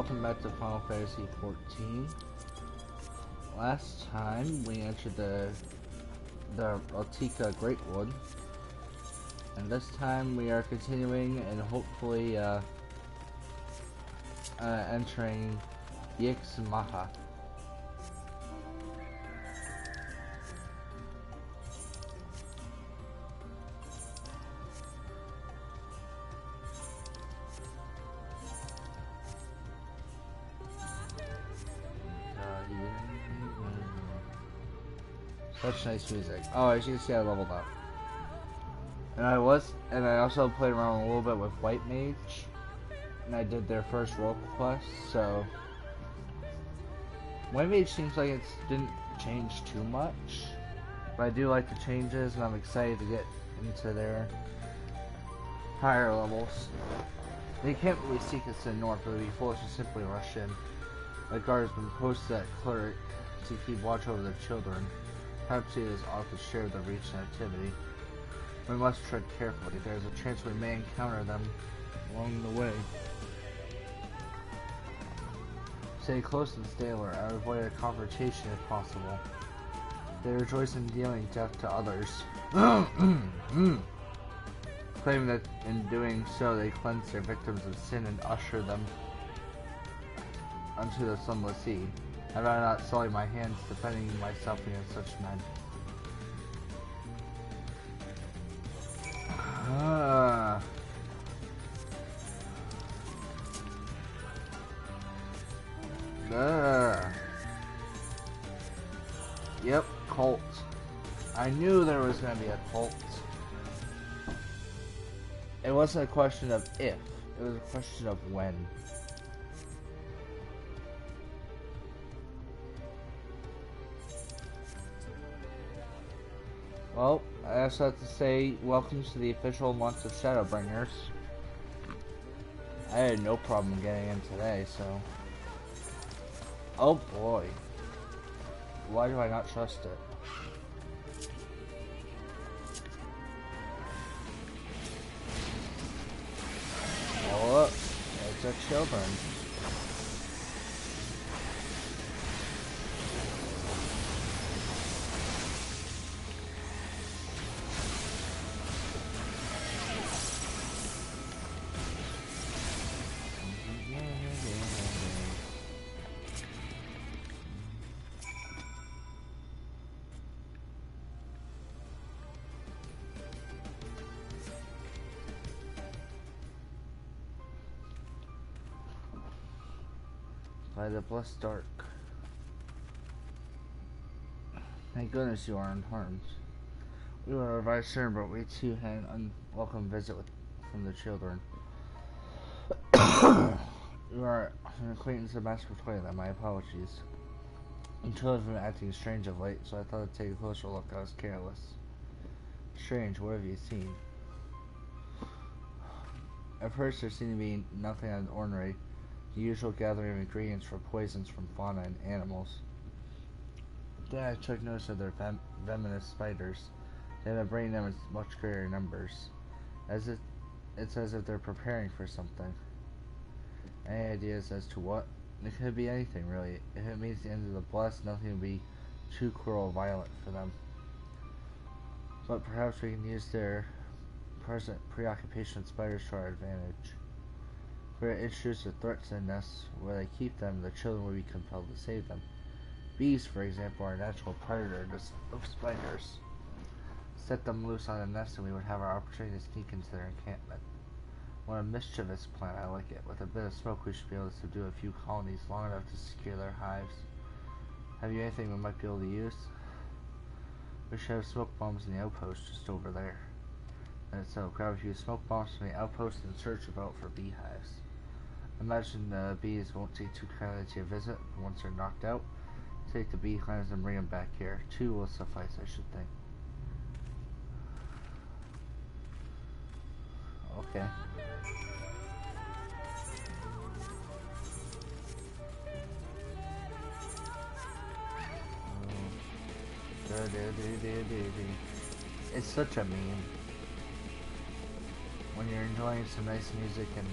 welcome back to Final Fantasy XIV. Last time we entered the Altica Greatwood, and this time we are continuing and hopefully entering Yixmaha. Such nice music. Oh, as you can see, I leveled up. And I also played around a little bit with White Mage. And I did their first role quest, so... White Mage seems like it didn't change too much. But I do like the changes, and I'm excited to get into their higher levels. They can't really seek us to the north, but it would be foolish to simply rush in. The guard has been posted at Cleric to keep watch over their children. Perhaps it is off the share of the recent activity. We must tread carefully. There is a chance we may encounter them along the way. Stay close and stay alert. I avoid a confrontation if possible. They rejoice in dealing death to others, claiming that in doing so they cleanse their victims of sin and usher them unto the sunless sea. I'd rather not sully my hands defending myself against such men. Yep, cult. I knew there was going to be a cult. It wasn't a question of if, it was a question of when. Well, I also have to say, welcome to the official launch of Shadowbringers. I had no problem getting in today, so... Oh boy. Why do I not trust it? Oh look, it's our children. By the blessed dark. Thank goodness you are unharmed. We were advised soon, but we too had an unwelcome visit from the children. You are an acquaintance of Master Twilight, my apologies. The children have been acting strange of late, so I thought I'd take a closer look. I was careless. Strange, what have you seen? At first there seemed to be nothing out of the ordinary. The usual gathering of ingredients for poisons from fauna and animals. Then I took notice of their venomous spiders. They have been bringing them in much greater numbers. It's as if they're preparing for something. Any ideas as to what? It could be anything, really. If it means the end of the blessed, nothing will be too cruel or violent for them. But perhaps we can use their present preoccupation with spiders to our advantage. If we are introduced to threats in nests where they keep them, the children will be compelled to save them. Bees, for example, are a natural predator of spiders. Set them loose on a nest and we would have our opportunity to sneak into their encampment. What a mischievous plan, I like it. With a bit of smoke we should be able to subdue a few colonies long enough to secure their hives. Have you anything we might be able to use? We should have smoke bombs in the outpost just over there. And so, grab a few smoke bombs from the outpost and search about for beehives. Imagine the bees won't take too kindly to your visit, but once they're knocked out, take the beehives and bring them back here. 2 will suffice, I should think. Okay. It's such a meme. When you're enjoying some nice music and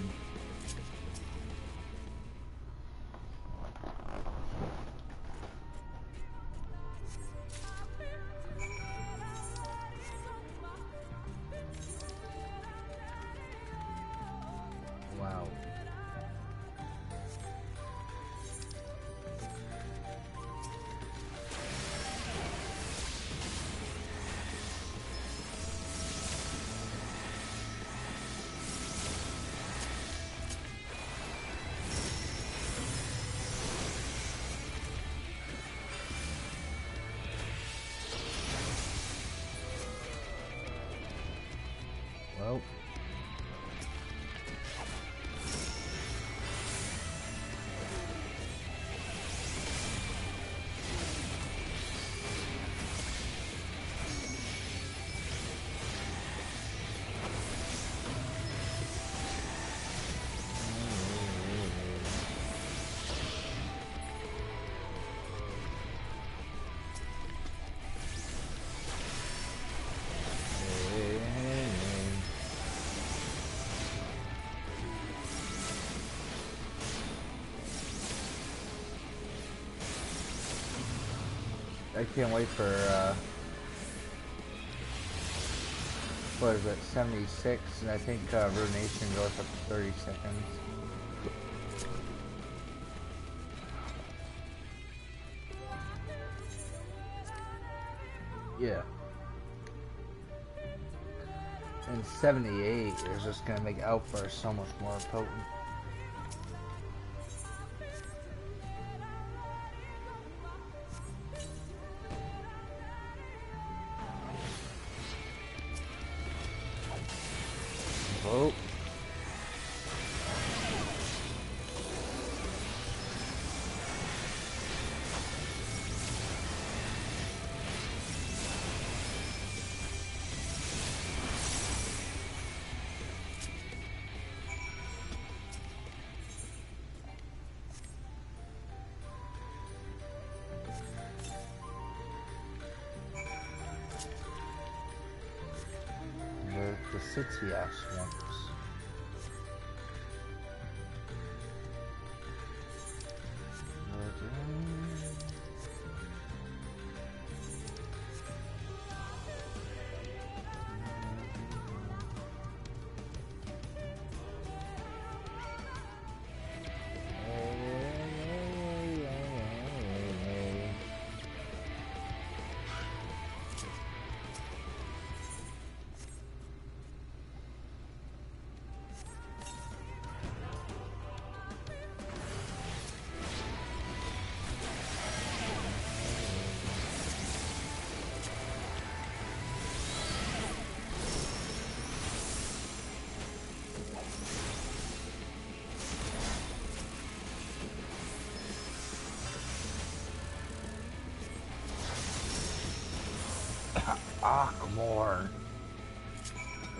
I can't wait for, what is it, 76, and I think Ruination goes up to 30 seconds. Yeah. And 78 is just gonna make Outburst so much more potent. Oh. The city ass ones. Aquamorn.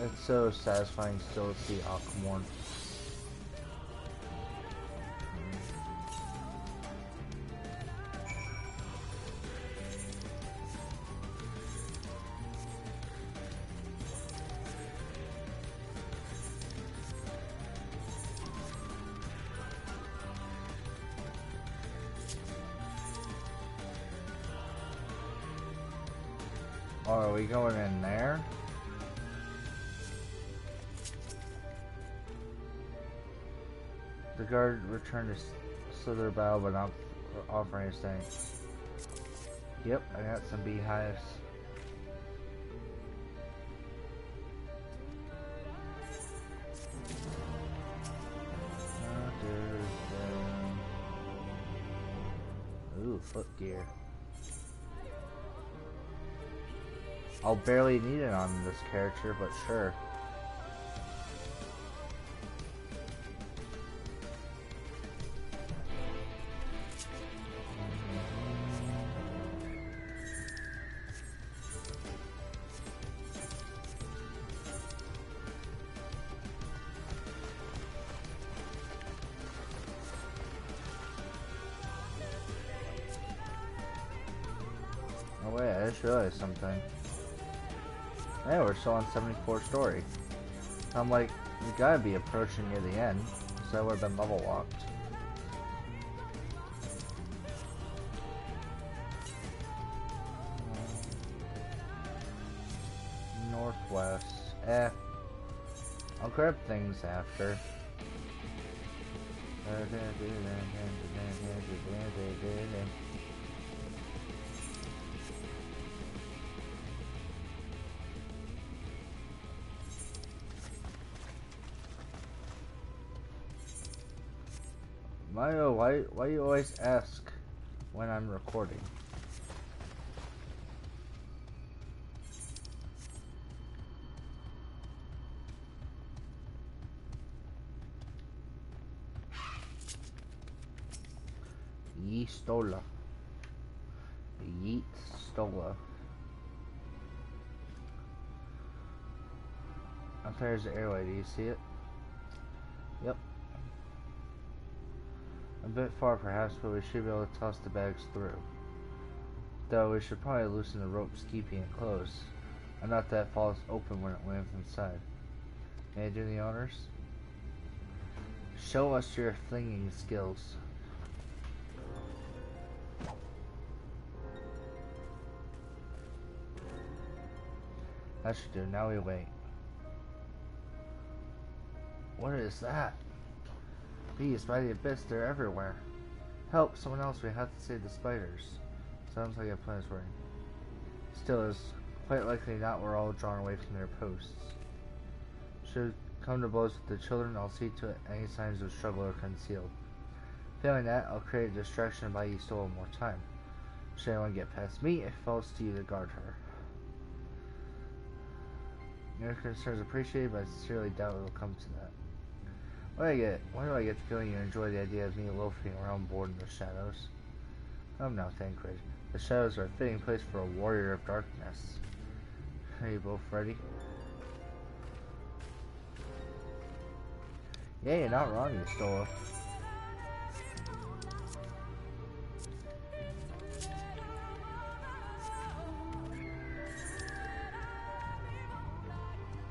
It's so satisfying still to see Aquamorn. Oh, are we going in there? The guard returned to slither battle but not offering his thanks. Yep, I got some beehives. Ooh, footgear. I'll barely need it on this character, but sure. Oh wait, I just realized something. Hey, we're still on 74 story. I'm like, we gotta be approaching near the end, so I would have been level locked. Northwest. I'll grab things after. Mario, why you always ask when I'm recording? Yeastola. Yeet Stola. Up there's the airway, do you see it? Yep. A bit far perhaps, but we should be able to toss the bags through. Though we should probably loosen the ropes keeping it closed, and not that it falls open when it lands inside. May I do the honors? Show us your flinging skills. That should do. Now we wait. What is that? Bees by the abyss, they're everywhere. Help, someone else, we have to save the spiders. Sounds like a plan is working. Still, it's quite likely not we're all drawn away from their posts. Should come to blows with the children, I'll see to it any signs of struggle are concealed. Failing that, I'll create a distraction and buy you still more time. Should anyone get past me, it falls to you to guard her. Your concern is appreciated, but I sincerely doubt it will come to that. Why do I get the feeling you enjoy the idea of me loafing around bored in the shadows? I'm now Thancred. The shadows are a fitting place for a warrior of darkness. Are you both ready? Yeah, you're not wrong, you Stola.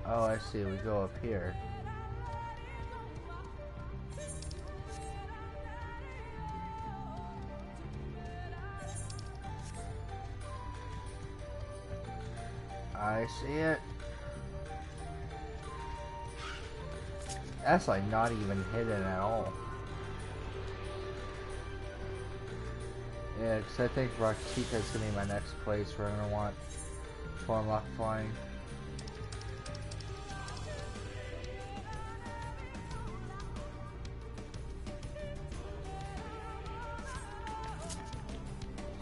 Oh, I see. We go up here. I see it. That's like not even hidden at all. Yeah, because I think Raktika is going to be my next place where I'm going to want to unlock flying.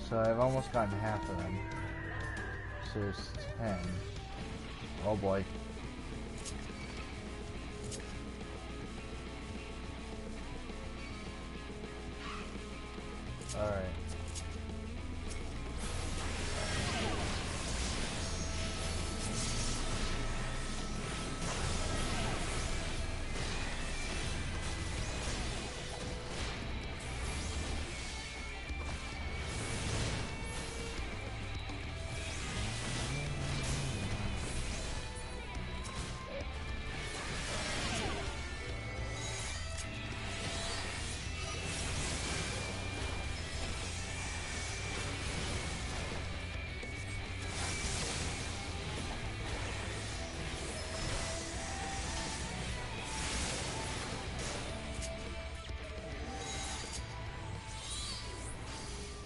So I've almost gotten half of them. So there's 10. Oh boy. Alright.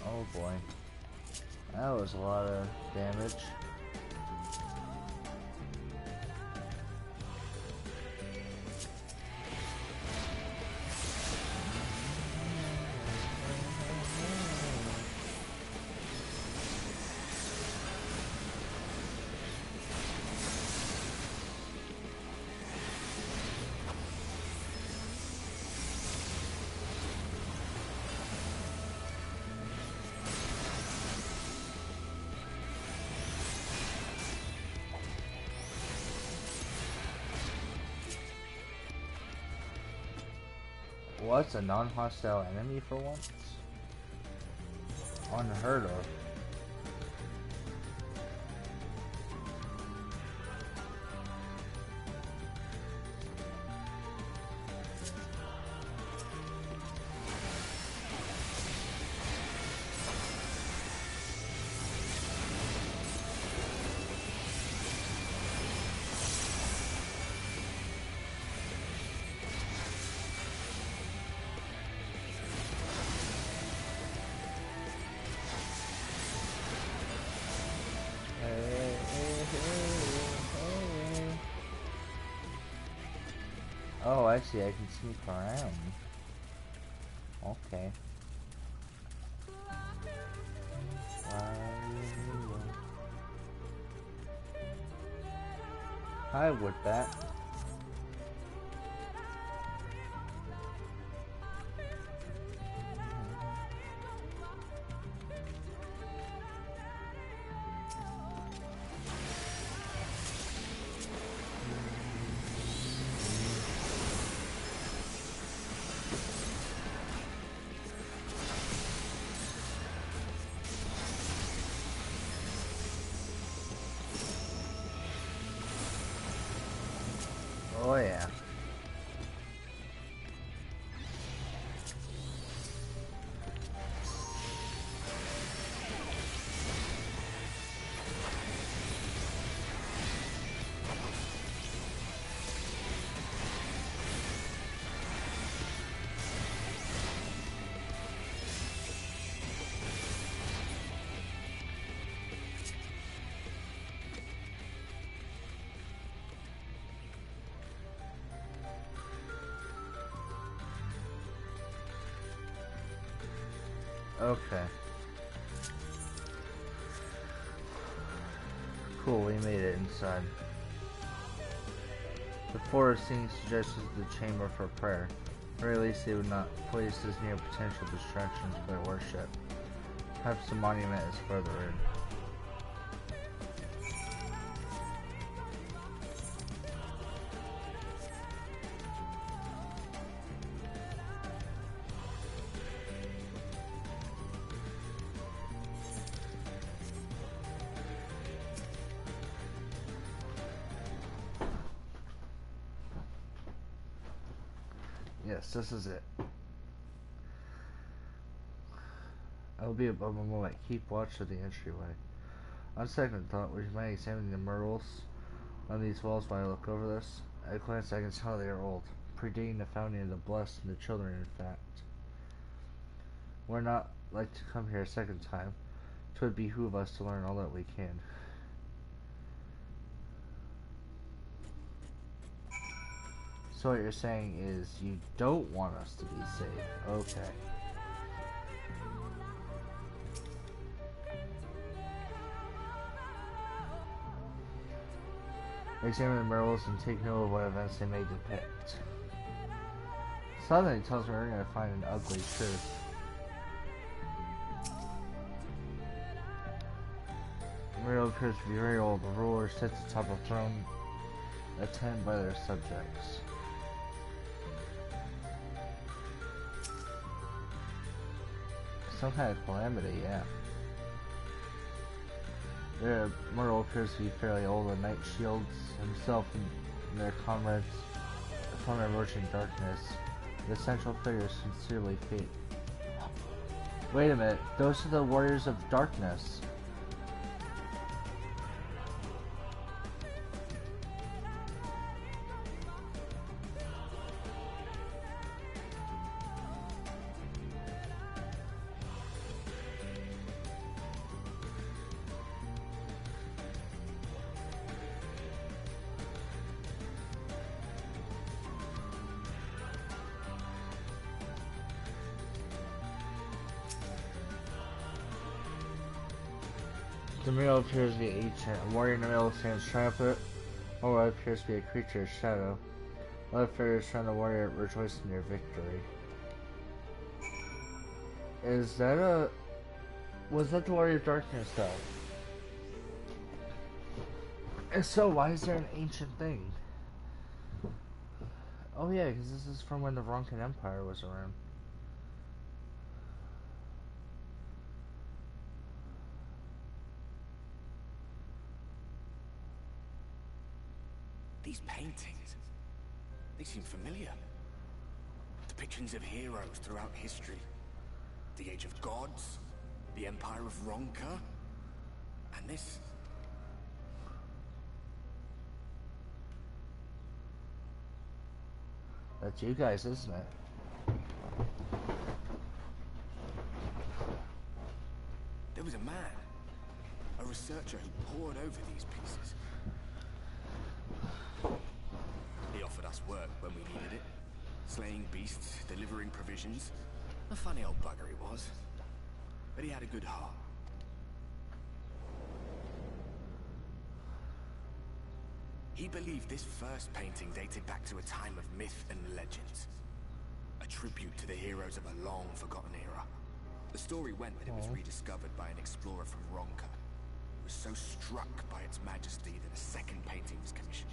Oh boy. That was a lot of damage. What's a non-hostile enemy for once? Unheard of. Oh, I see. I can sneak around. Okay. Hi, Woodbat. Oh yeah. Okay. Cool, we made it inside. The forest scene suggested the chamber for prayer. Or at least they would not place this near potential distractions of their worship. Perhaps the monument is further in. Yes, this is it. I will be above a moment. Keep watch of the entryway. On second thought, would you mind examining the myrtles on these walls while I look over this? At a glance, I can tell they are old, predating the founding of the blessed and the children, in fact. We're not like to come here a second time. 'Twould behoove us to learn all that we can. So what you're saying is you don't want us to be safe. Okay. Examine the murals and take note of what events they may depict. Suddenly tells me we're going to find an ugly truth. The mural appears to be very old. The ruler sits atop a throne attended by their subjects. Some kind of calamity, yeah. The mural appears to be fairly old. The knight shields himself and their comrades from emerging darkness. The central figure is sincerely fate. Wait a minute, those are the warriors of darkness. The mural appears to be ancient. A warrior in the middle stands triumphant, while what appears to be a creature of shadow. Other figures surround the warrior, rejoicing in their victory. Is that a... Was that the warrior of darkness, though? And so, why is there an ancient thing? Oh yeah, because this is from when the Ronkan Empire was around. These paintings, they seem familiar. Depictions of heroes throughout history. The Age of Gods, the Empire of Ronka, and this. That's you guys, isn't it? There was a man, a researcher who pored over these pieces. He offered us work when we needed it. Slaying beasts, delivering provisions. A funny old bugger he was. But he had a good heart. He believed this first painting dated back to a time of myth and legends. A tribute to the heroes of a long-forgotten era. The story went that it was rediscovered by an explorer from Ronka, who was so struck by its majesty that a second painting was commissioned,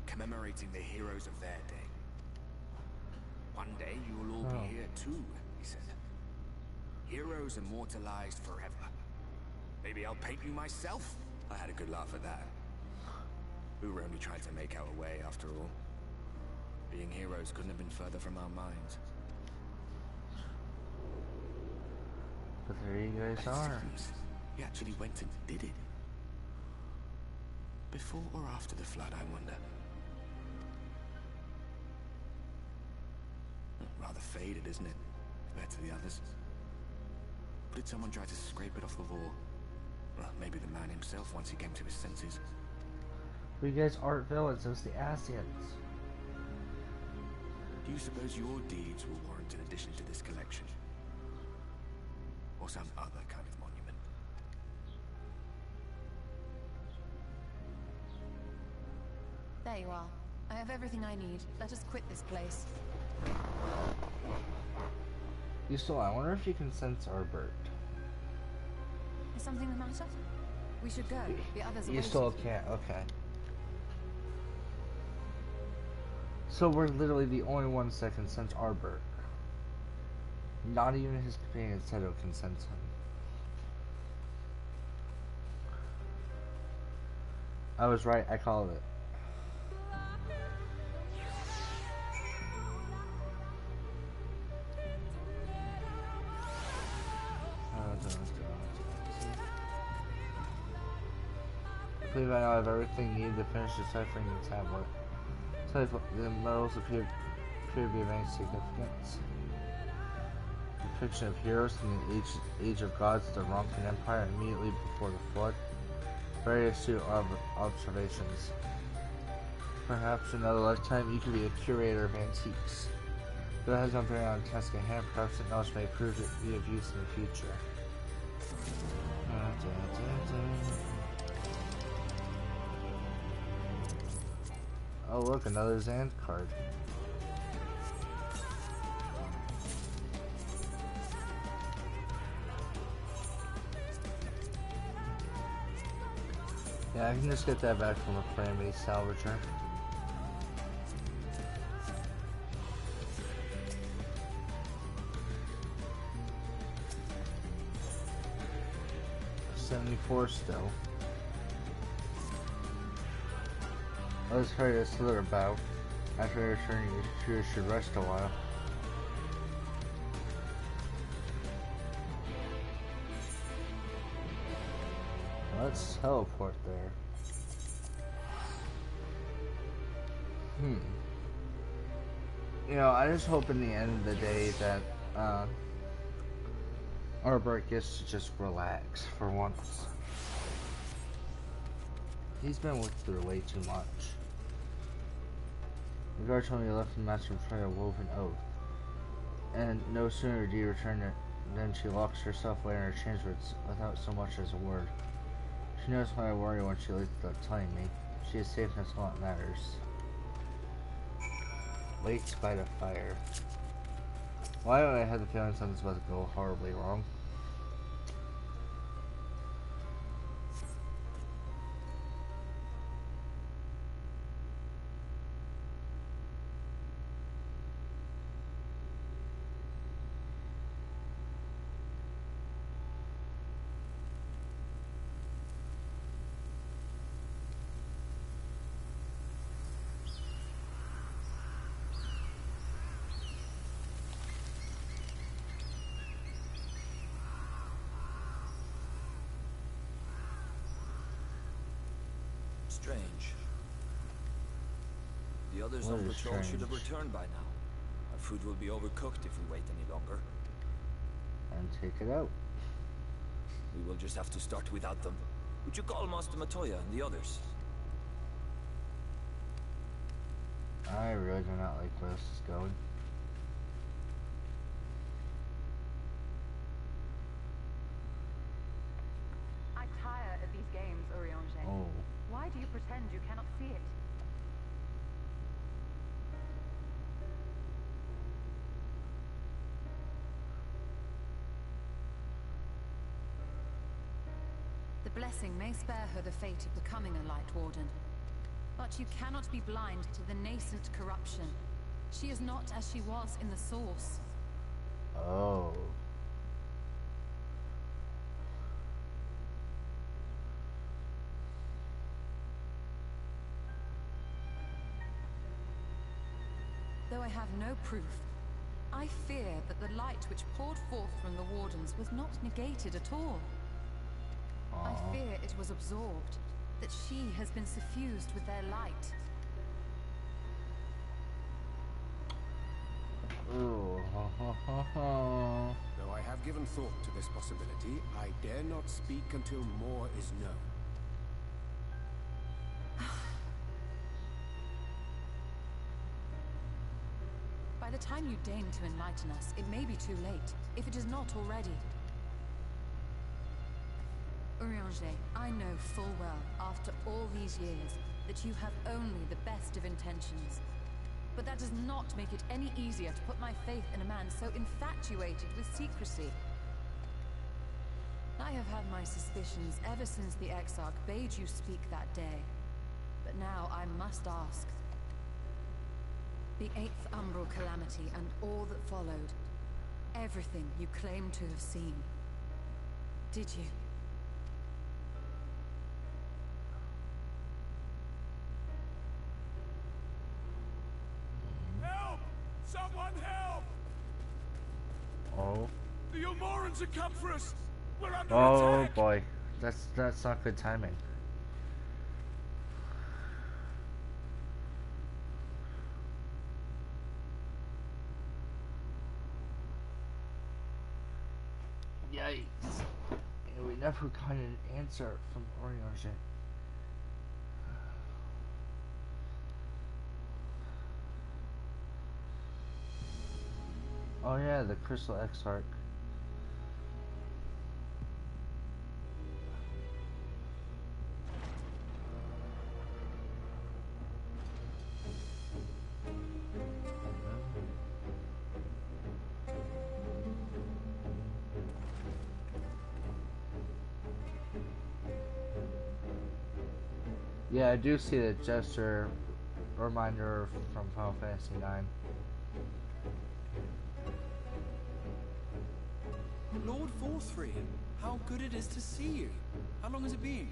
commemorating the heroes of their day. One day you will all be here too, he said. Heroes immortalized forever. Maybe I'll paint you myself? I had a good laugh at that. We were only trying to make our way after all. Being heroes couldn't have been further from our minds. But there you guys are. He actually went and did it. Before or after the flood, I wonder. Rather faded, isn't it, compared to the others? Or did someone try to scrape it off the wall? Well, maybe the man himself once he came to his senses. But you guys aren't villains, it was the Asians. Do you suppose your deeds will warrant an addition to this collection? or some other kind of monument. There you are. I have everything I need. Let us quit this place. I wonder if you can sense our bird. Is something the matter? We should go. The others are You waiting. still can't, okay. So we're literally the only ones that can sense our bird. Not even his companion Seto can sense him. I was right, I called it. I believe I now have everything needed to finish deciphering the tablet. The metals appear to be of any significance. The depiction of heroes in the age of gods, the Ronkin Empire immediately before the flood. Very astute observations. Perhaps in another lifetime you could be a curator of antiques. Though it has not been on task at hand, perhaps the knowledge may prove to be of use in the future. Oh look, another Zand card. Yeah, I can just get that back from a Calamity Salvager. $74 still. Let's hurry this little bout. After returning, you should rest a while. Let's teleport there. You know, I just hope in the end of the day that Arbor gets to just relax for once. He's been worked through way too much. The guard told me you left the master betrayal a woven oath. And no sooner did you return it than she locks herself away in her chambers without so much as a word. She knows why I worry when she leaves without telling me. She is safe and that's all that matters. Late spite of fire. Why do I have the feeling something's about to go horribly wrong? Strange. The others on patrol should have returned by now. Our food will be overcooked if we wait any longer. And take it out. We will just have to start without them. Would you call Master Matoya and the others? I really do not like where this is going. I tire of these games, Urianger. Oh. Why do you pretend you cannot see it? The blessing may spare her the fate of becoming a Light Warden. But you cannot be blind to the nascent corruption. She is not as she was in the Source. Oh. Though I have no proof, I fear that the light which poured forth from the Wardens was not negated at all. I fear it was absorbed, that she has been suffused with their light. Ooh. Though I have given thought to this possibility, I dare not speak until more is known. By the time you deign to enlighten us, it may be too late, if it is not already. Urianger, I know full well, after all these years, that you have only the best of intentions. But that does not make it any easier to put my faith in a man so infatuated with secrecy. I have had my suspicions ever since the Exarch bade you speak that day. But now I must ask. The 8th Umbral Calamity and all that followed. Everything you claim to have seen. Did you? Help! Someone help! Oh. The Ilmorans have come for us! We're under Oh attack! boy. That's not good timing. Yikes. And we never got an answer from Urianger. Oh yeah, the Crystal Exarch. Yeah, I do see the gesture reminder from Final Fantasy IX. Lord Forthrian, how good it is to see you. How long has it been?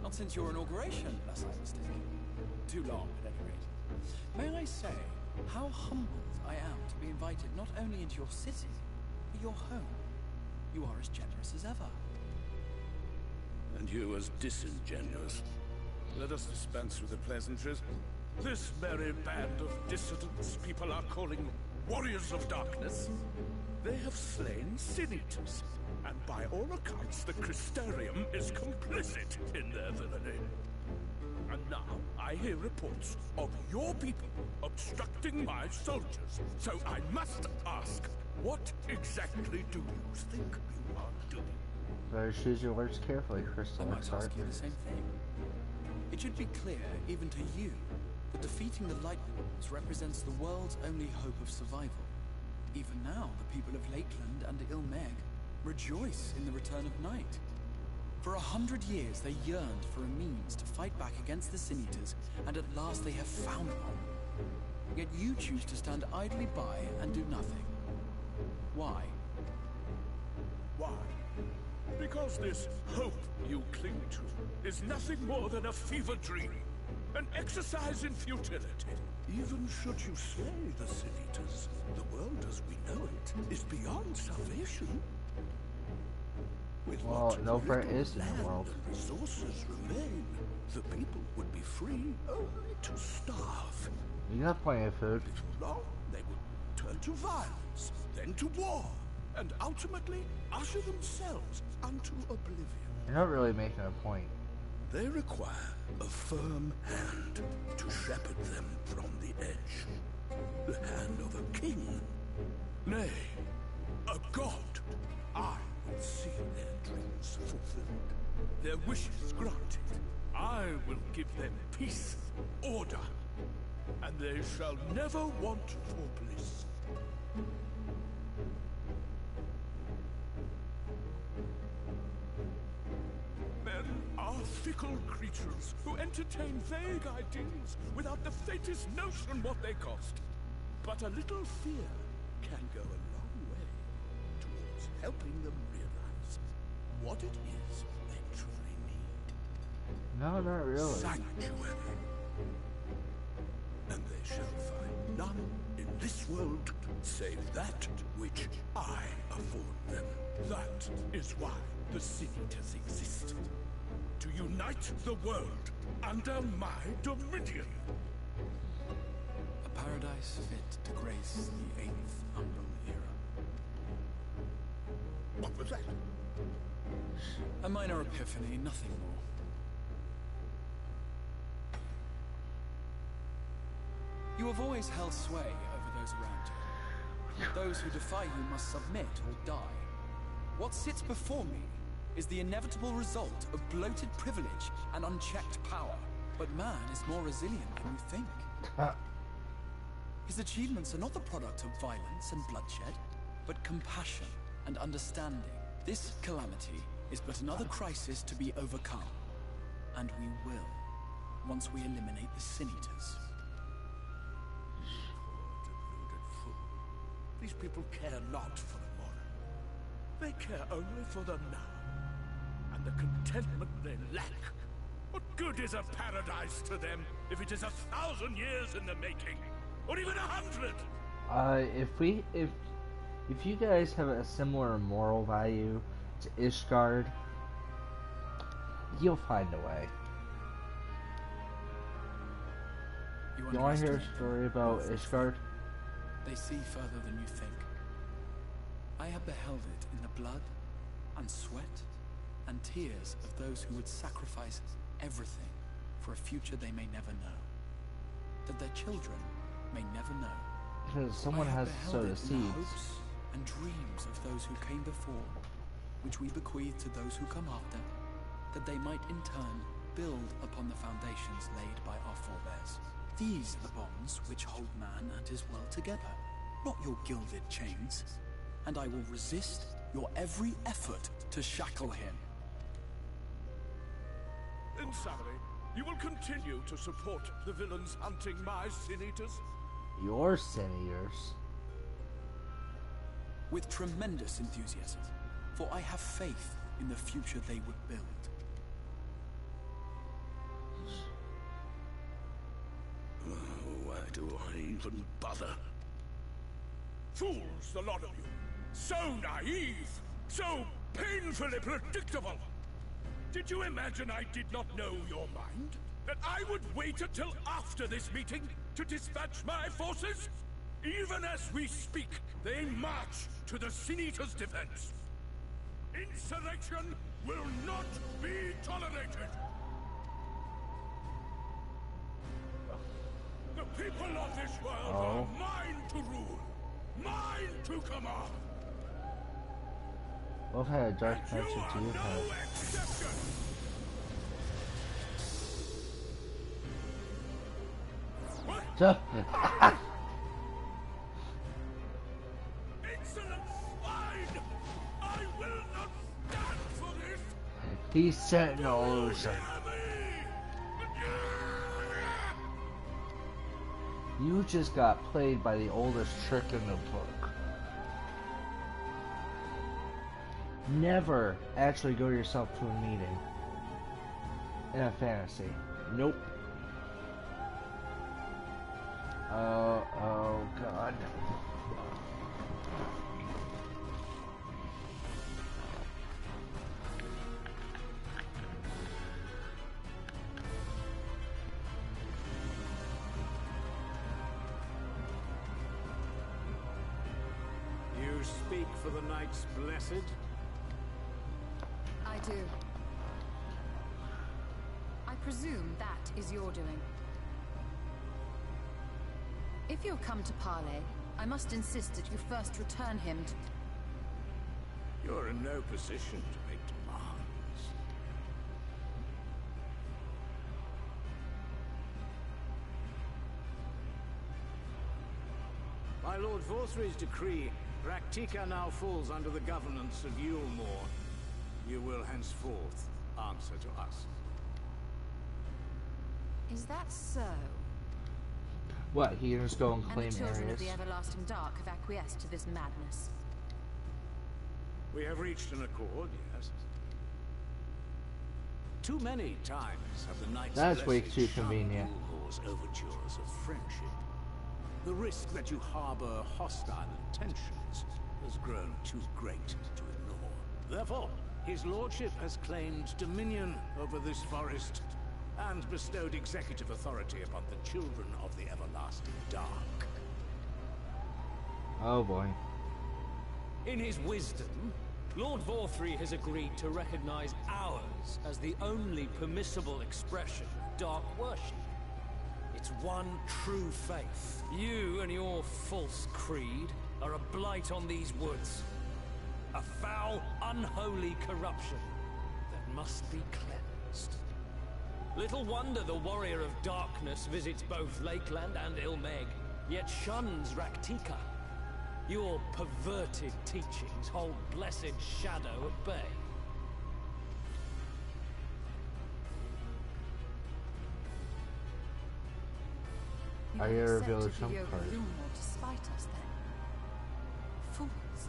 Not since your inauguration, unless I'm mistaken. Too long, at any rate. May I say, how humbled I am to be invited not only into your city, but your home. You are as generous as ever. And you as disingenuous. Let us dispense with the pleasantries. This merry band of dissidents people are calling warriors of darkness. They have slain Sin-Eaters, and by all accounts the Crystarium is complicit in their villainy. And now I hear reports of your people obstructing my soldiers, so I must ask, what exactly do you think you are doing? Better choose your words carefully, Crystal I might Exarch. ask you the same thing. It should be clear, even to you, that defeating the Lightwolves represents the world's only hope of survival. Even now, the people of Lakeland and Ilmeg rejoice in the return of night. For 100 years, they yearned for a means to fight back against the Sin-Eaters, and at last they have found one. Yet you choose to stand idly by and do nothing. Why? Why? Because this hope you cling to is nothing more than a fever dream, an exercise in futility. Even should you slay the Sin-Eaters, the world as we know it is beyond salvation. With Well, no threat is in the world. and resources remain, the people would be free only to starve. You got plenty of food. Before long, they would turn to violence, then to war, and ultimately usher themselves unto oblivion. You're not really making a point. They require a firm hand to shepherd them from the edge. The hand of a king. Nay, a god. I will see their dreams fulfilled, their wishes granted. I will give them peace, order, and they shall never want for bliss. Men are fickle creatures who entertain vague ideals without the faintest notion what they cost. But a little fear can go a long way towards helping them realize what it is they truly need. No, not really. Sanctuary. And they shall find none in this world save that which I afford them. That is why the Sin-Eaters exist. To unite the world under my dominion. A paradise fit to grace the 8th Umbral era. What was that? A minor epiphany, nothing more. You have always held sway over those around you. Those who defy you must submit or die. What sits before me is the inevitable result of bloated privilege and unchecked power. But man is more resilient than you think. His achievements are not the product of violence and bloodshed, but compassion and understanding. This calamity is but another crisis to be overcome. And we will, once we eliminate the Sin Eaters. Deluded fool. These people care not for the morrow. They care only for the now. And the contentment they lack. What good is a paradise to them if it is 1,000 years in the making? Or even 100? If you guys have a similar moral value to Ishgard, you'll find a way. You want to hear a story about Ishgard? They see further than you think. I have beheld it in the blood and sweat and tears of those who would sacrifice everything for a future they may never know. That their children may never know. Because someone has to sow the seeds. Hopes and dreams of those who came before, which we bequeath to those who come after, that they might in turn build upon the foundations laid by our forebears. These are the bonds which hold man and his world together, not your gilded chains. And I will resist your every effort to shackle him. In summary, you will continue to support the villains hunting my Sin Eaters? Your Sin Eaters? With tremendous enthusiasm, for I have faith in the future they would build. Why do I even bother? Fools, the lot of you. So naive! So painfully predictable! Did you imagine I did not know your mind? That I would wait until after this meeting to dispatch my forces? Even as we speak, they march to the Sin Eaters' defense. Insurrection will not be tolerated! The people of this world are mine to rule, mine to command. What kind of dark magic do you have? No exception. What? Insolent swine! I will not stand for this! These sentinels. You just got played by the oldest trick in the book. Never actually go yourself to a meeting in a fantasy. Nope. Oh God. You speak for the Knights Blessed? I do. I presume that is your doing. If you'll come to parley, I must insist that you first return him to... You're in no position to make demands. By Lord Vorthry's decree, Raktika now falls under the governance of Yulmore. You will henceforth answer to us. Is that so? What, he can just go and And claim the children areas? of the Everlasting Dark have acquiesced to this madness. We have reached an accord, yes. Too many times have the Knights That's way Blessed too shunned convenient. Yulmore's overtures of friendship. The risk that you harbor hostile intentions has grown too great to ignore. Therefore, his lordship has claimed dominion over this forest and bestowed executive authority upon the children of the Everlasting Dark. Oh boy. In his wisdom, Lord Vorthry has agreed to recognize ours as the only permissible expression of dark worship. It's one true faith. You and your false creed are a blight on these woods. A foul, unholy corruption must be cleansed. Little wonder the warrior of darkness visits both Lakeland and Ilmeg, yet shuns Raktika. Your perverted teachings hold blessed Shadow at bay. I You have reveal a accepted trump the card. Overlord to spite us, then? Fools.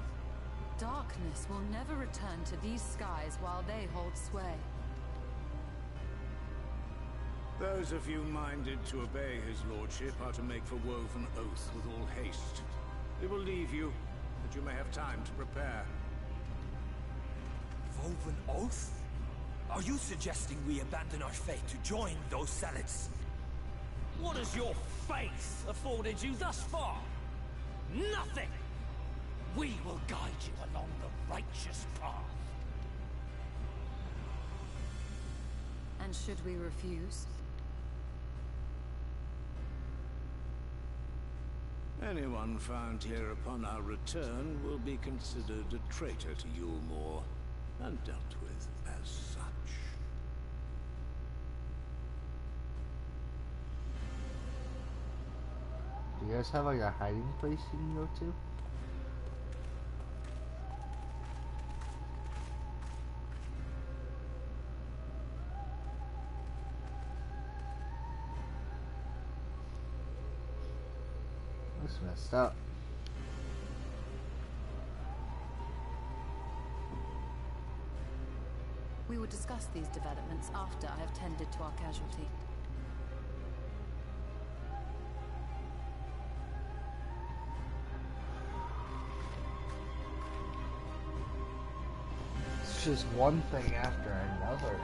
Darkness will never return to these skies while they hold sway. Those of you minded to obey his lordship are to make for Woven Oath with all haste. We will leave you, that you may have time to prepare. Woven Oath? Are you suggesting we abandon our fate to join those zealots? What has your faith afforded you thus far? Nothing! We will guide you along the righteous path. And should we refuse? Anyone found here upon our return will be considered a traitor to Yulmore, and dealt with as such. Do you guys have like a hiding place you can go to? That's messed up. We will discuss these developments after I have tended to our casualty. It's just one thing after another.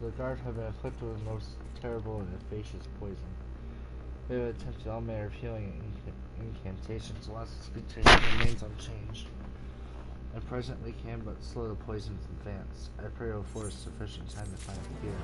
The guard have been afflicted with the most terrible and efficacious poison. They have attempted all manner of healing incantations. The last speech remains unchanged. I presently can but slow the poison's advance. I pray it will afford sufficient time to find a cure.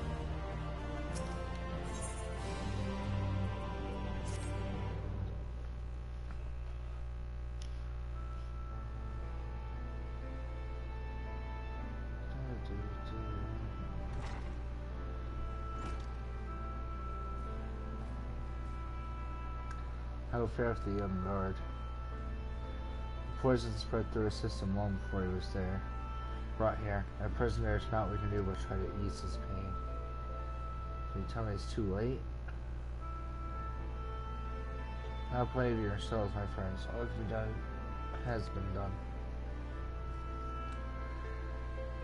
How fare with the young guard? The poison spread through his system long before he was there. Brought here. At present there is naught we can do but try to ease his pain. Can you tell me it's too late? Now play of yourselves, my friends. All that can be done has been done.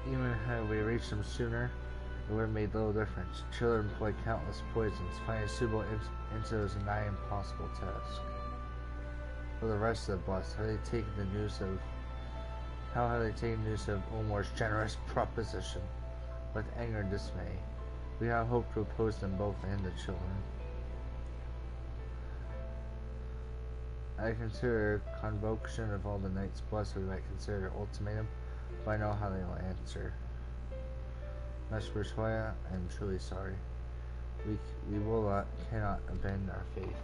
Even had we reached him sooner, it would have made little difference. Children employ countless poisons. Finding a suitable antidote is a nigh impossible task. For the rest of the blessed, how have they taken news of Ulmore's generous proposition? With anger and dismay. We have hoped to oppose them both and the children. I consider convocation of all the knights blessed. We might consider their ultimatum, but I know how they will answer. Master Bertoya, I am truly sorry. We cannot abandon our faith.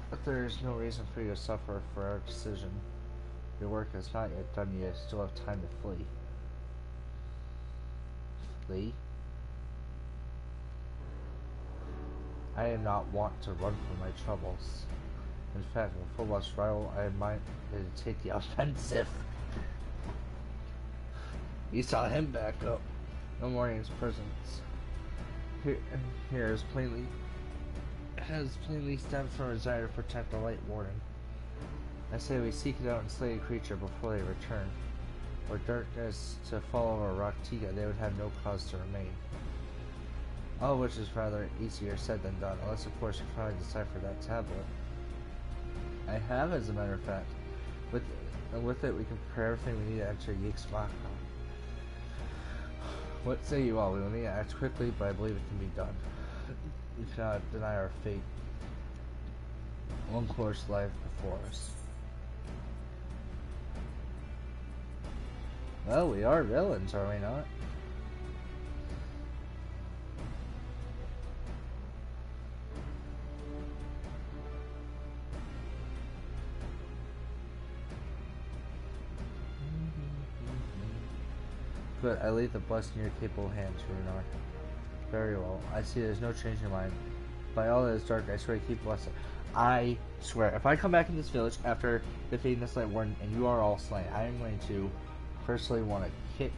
But there is no reason for you to suffer for our decision. Your work is not yet done. You still have time to flee. Flee? I am not wont to run from my troubles. In fact, with full lost rival, I am minded to take the offensive. You saw him back up. No more in his presence. Here has plainly stemmed from a desire to protect the Light Warden. I say we seek it out and slay a creature before they return. Were darkness to fall over Raktika, they would have no cause to remain. All which is rather easier said than done, unless of course you finally decipher that tablet. I have, as a matter of fact. With it we can prepare everything we need to enter Yixmaka. What say you all? We will need to act quickly, but I believe it can be done. We cannot deny our fate. One course lies before us. Well, we are villains, are we not? Good, I leave the blessing in your capable hands, Runar. Very well. I see there's no change in your mind. By all that is dark, I swear to keep blessing. I swear, if I come back in this village after defeating this Light Warden and you are all slain, I am going to personally want to kick.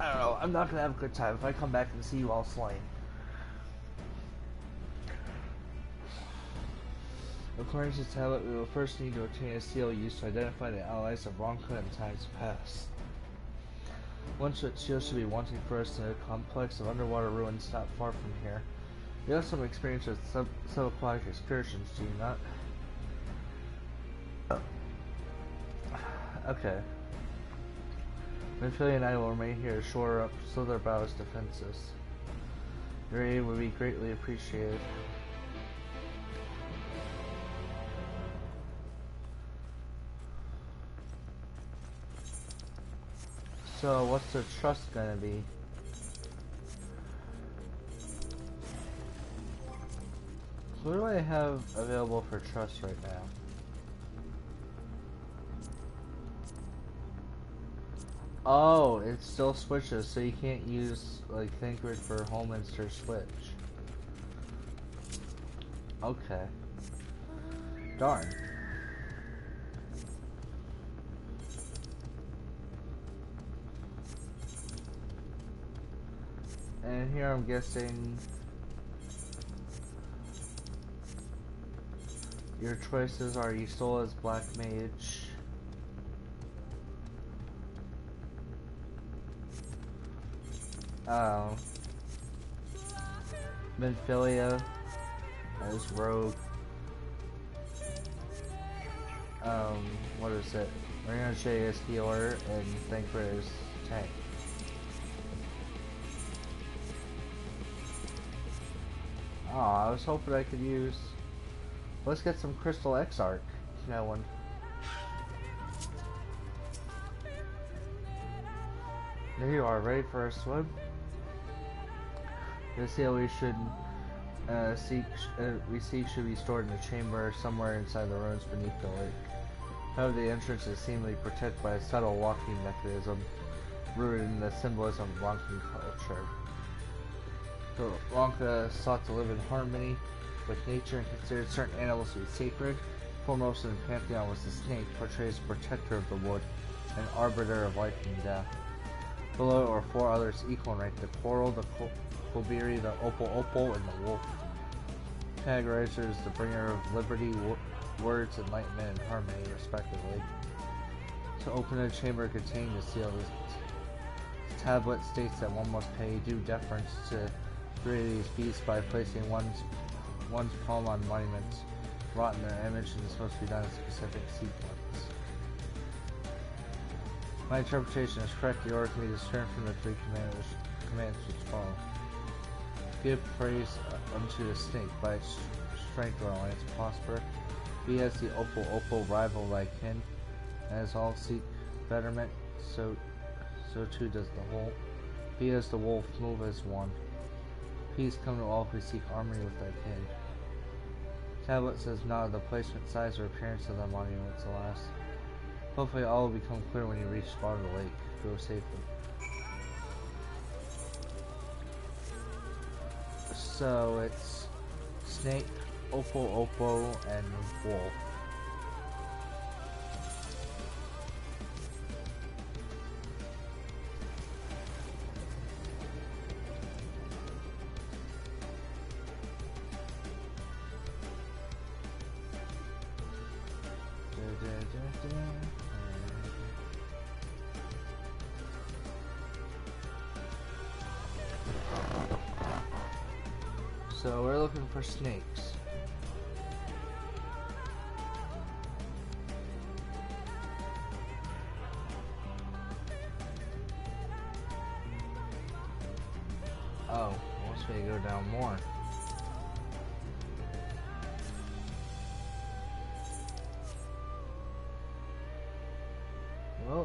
I don't know, I'm not going to have a good time if I come back and see you all slain. According to tablet, we will first need to obtain a seal used to identify the allies of Ronka in times past. One such seal should be wanting for us in a complex of underwater ruins not far from here. You have some experience with subaquatic excursions, do you not? Okay. Minfilia and I will remain here to shore up Slitherbow's defenses. Your aid would be greatly appreciated. So, what's the trust gonna be? What do I have available for trust right now? Oh, it still switches, so you can't use like Thinkrid for Holminster switch. Okay. Darn. And here I'm guessing your choices are Ysola's Black Mage, Minfilia as Rogue, what is it? Ricochet as Healer, and Thinkrid as Tank. Oh, I was hoping I could use... Let's get some Crystal Exarch. No one. There you are, ready for a swim? The seal we should seek should be stored in a chamber somewhere inside the ruins beneath the lake. However, the entrance is seemingly protected by a subtle locking mechanism rooted in the symbolism of Ronkan culture. So Ronka sought to live in harmony with nature and considered certain animals to be sacred. Foremost in the pantheon was the snake, portrayed as protector of the wood and arbiter of life and death. Below are four others equal in rank: the coral, the kobiri, the opal, and the wolf. Categorizer is the bringer of liberty, words, enlightenment, and harmony, respectively. To open a chamber containing the seal, the tablet states that one must pay due deference to three of these beasts by placing one's palm on monuments wrought in their image, and is supposed to be done in a specific sequence. My interpretation is correct. The order can be discerned from the three commands which follow. Give praise unto the snake, by its strength or alliance prosper. Be as the opal rival thy kin, as all seek betterment, so too does the wolf. Be as the wolf, move as one. Peace come to all who seek harmony with thy kin. Tablet says not of the placement, size, or appearance of the monuments, alas. Hopefully all will become clear when you reach the bottom of the lake. Go safely. So it's snake, opal, and wolf. So we're looking for snakes. Oh, once we go down more.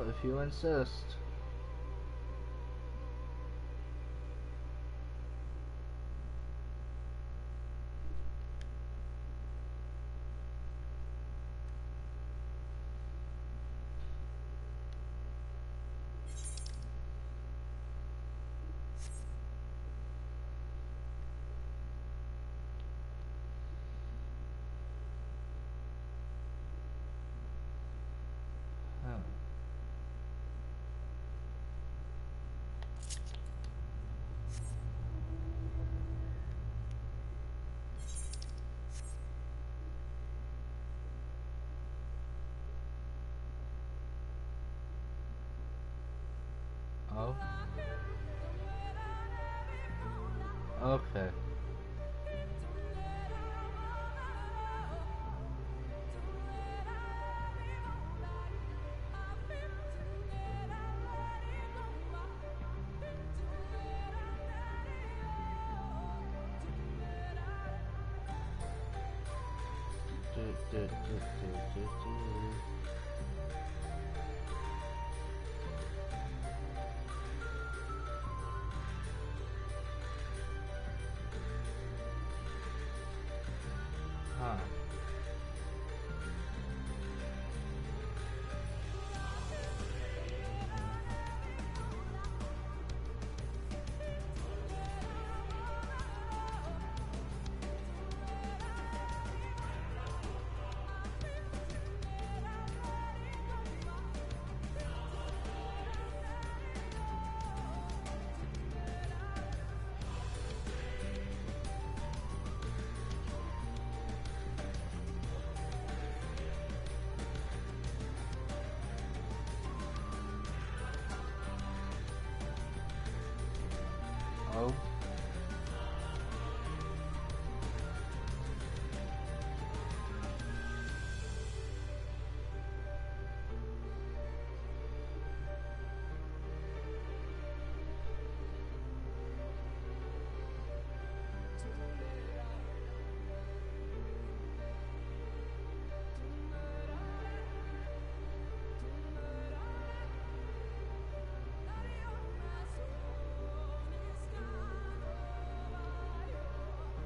if you insist. Oh. Okay. Huh. Oh.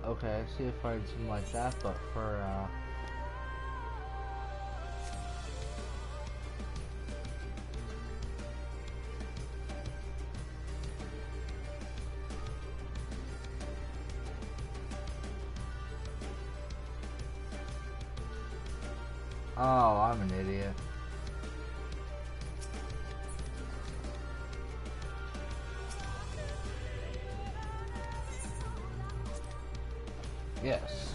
Okay, I see if I find something like that, but for oh, I'm an idiot. Yes.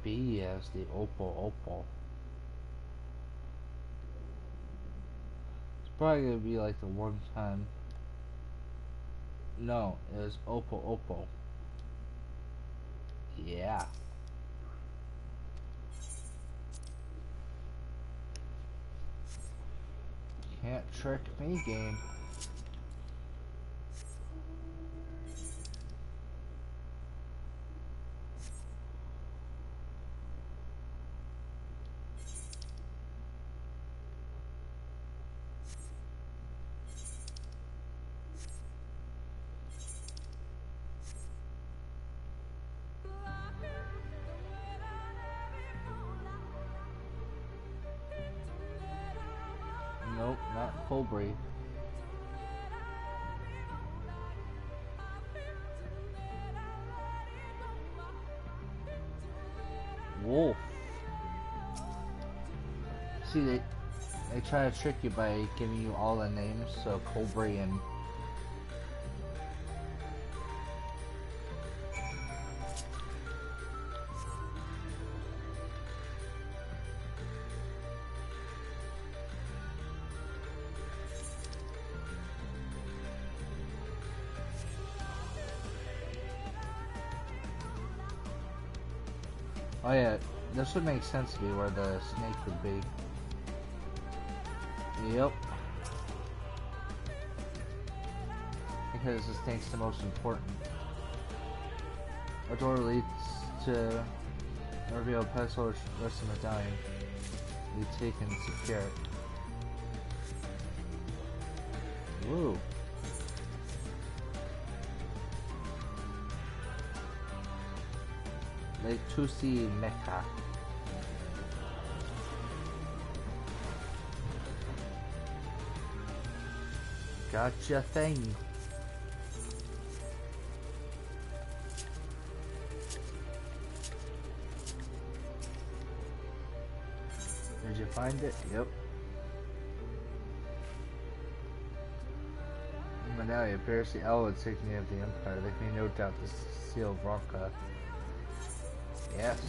B as the opal. It's probably gonna be like the one time. No, it was opal. Yeah. Can't trick me, game. Nope, not Colbury. Wolf. See, they try to trick you by giving you all the names, so Colbury and Oh yeah, this would make sense to me where the snake would be. Yep. Because the snake's the most important. A door leads to reveal a pedestal rest medallion. We take and secure it. Woo. Lake Tusi Mecca. Gotcha thing. Did you find it? Yep. Medallion bears the L insignia of the Empire. There can be no doubt this is the seal of Rocca. Yes.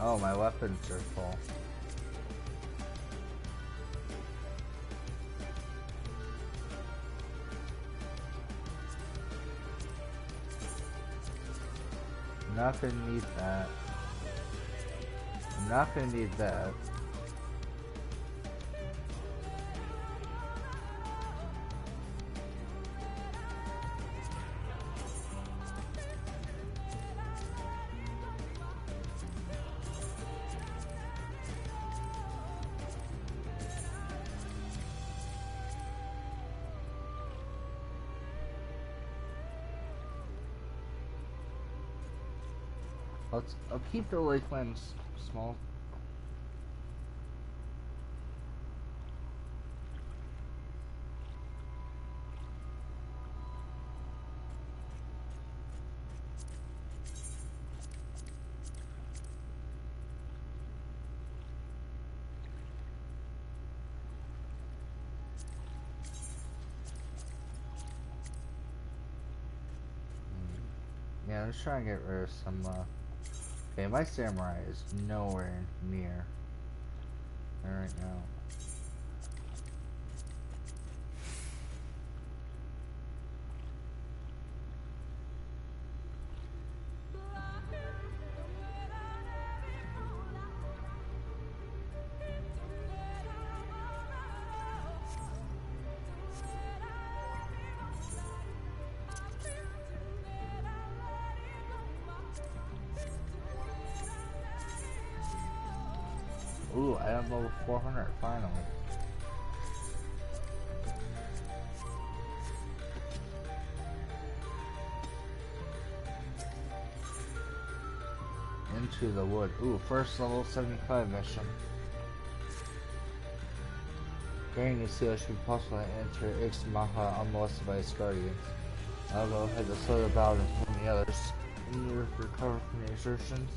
Oh, my weapons are full. Not gonna need that. I'm not gonna need that. I'll keep the lakelands small. Yeah, let's try and get rid of some, okay, my samurai is nowhere near there right now. Ooh, I am level 400 finally. Into the wood. Ooh, first level 75 mission. During the seal, it should be possible to enter Ixmaha unmolested by its guardians. I'll go ahead and slow the battle and inform the others. You need to recover from the exertions.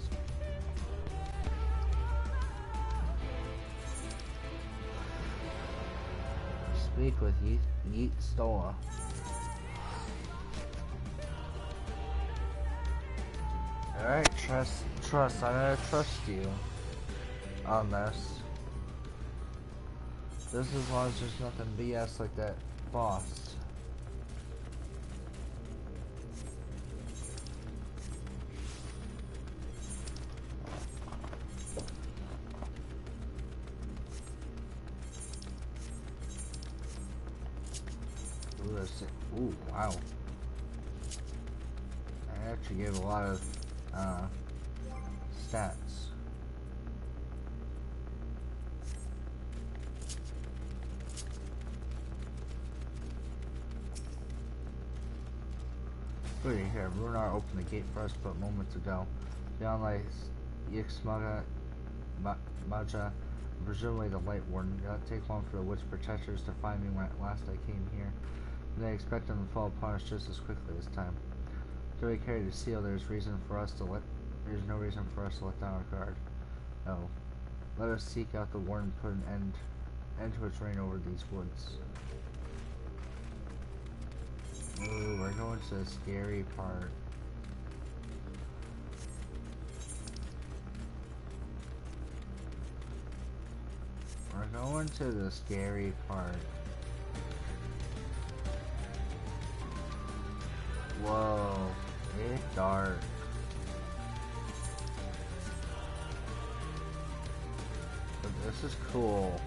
Speak with Yeet Stoa. Alright, trust, I'm gonna trust you on this. Just as long as there's nothing BS like that boss. Ooh, that's it. Ooh, wow. I actually gave a lot of stats. Look here, Runar opened the gate for us but moments ago. Beyond lies Yixmaga Maja, presumably the Light Warden. It did not take long for the Witch Protectors to find me when at last I came here. And they expect them to fall upon us just as quickly this time. Though we carry the seal, there's no reason for us to let down our guard. No. Let us seek out the Warden and put an end to its reign over these woods. Ooh, we're going to the scary part. We're going to the scary part. Whoa, it's dark. But this is cool.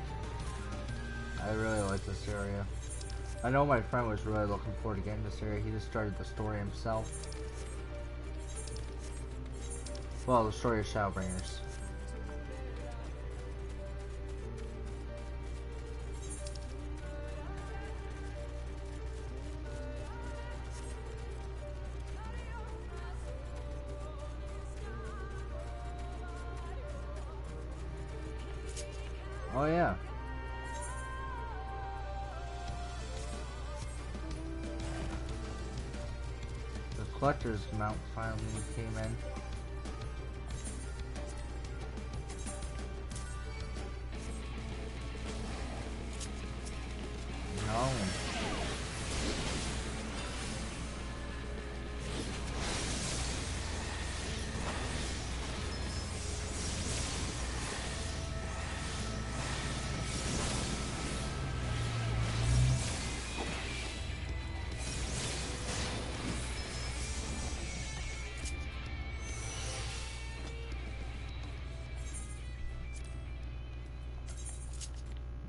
I really like this area. I know my friend was really looking forward to getting this area. He just started the story himself. Well, the story of Shadowbringers. Oh yeah. The collector's mount finally came in. No.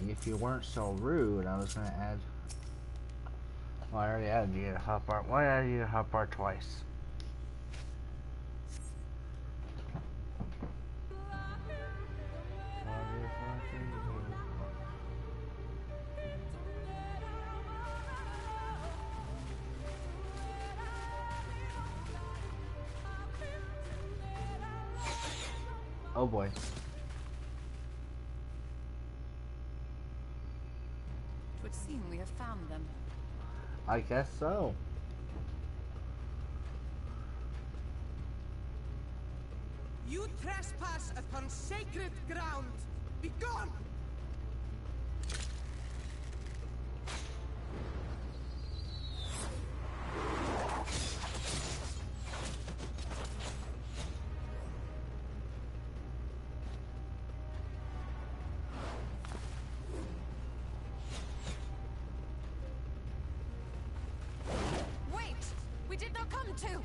If you weren't so rude, I was gonna add. Well, I already added you to hotbar. Why add you to hotbar twice? Oh boy. It would seem we have found them. I guess so. You trespass upon sacred ground. Be gone! Wait! We did not come to!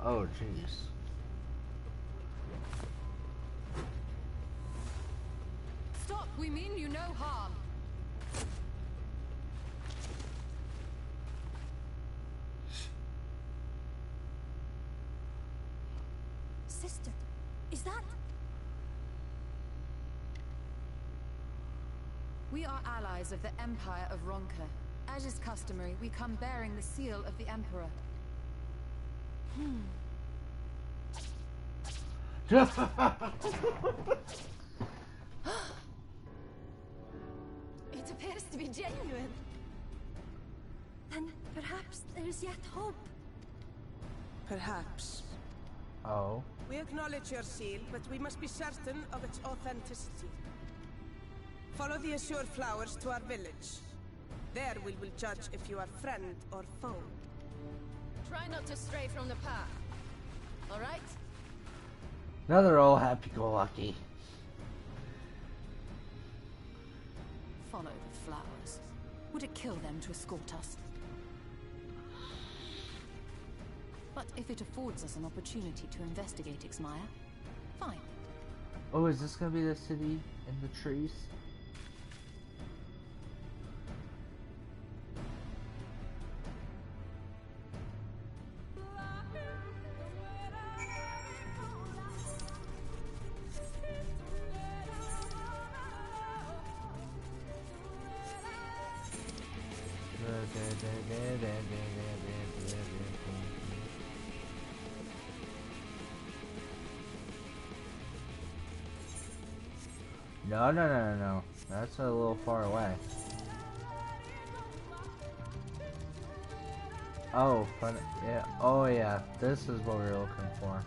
Oh jeez. Stop! We mean you no harm. Sister, is that... We are allies of the Empire of Ronka. As is customary, we come bearing the seal of the Emperor. It appears to be genuine. Then perhaps there's yet hope. Perhaps. Oh. We acknowledge your seal, but we must be certain of its authenticity. Follow the assured flowers to our village. There we will judge if you are friend or foe. Try not to stray from the path. All right? Now they're all happy-go-lucky. Follow the flowers. Would it kill them to escort us? But if it affords us an opportunity to investigate Ixmaya, fine. Oh, is this gonna be the city in the trees? No. That's a little far away. Oh, fun. Yeah. Oh, yeah. This is what we were looking for.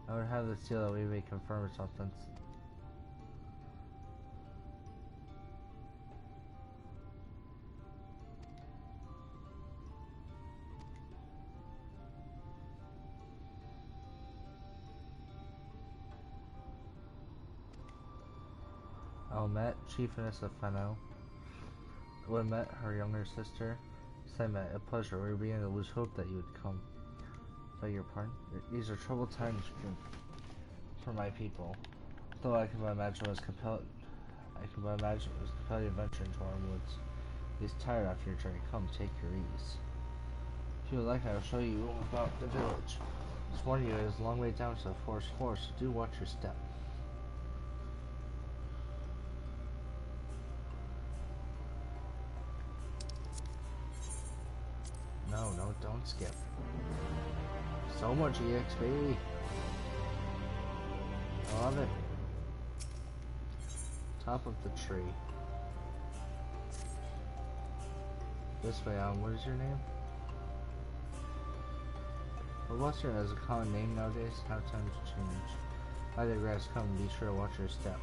I would have the seal that we may confirm its authenticity. Met, chiefess of Fano. When met her younger sister, Semet, a pleasure. We began to lose hope that you would come. Beg your pardon? These are troubled times for my people. Though I can but imagine was compelled to venture into our woods. He's tired after your journey. Come, take your ease. If you would like, I will show you about the village. Just warn you, it is a long way down to the forest floor, so do watch your step. No, don't skip. So much EXP. I love it. Top of the tree. This way, what is your name? Well, Western is a common name nowadays. How times change. I digress. Come, be sure to watch your step.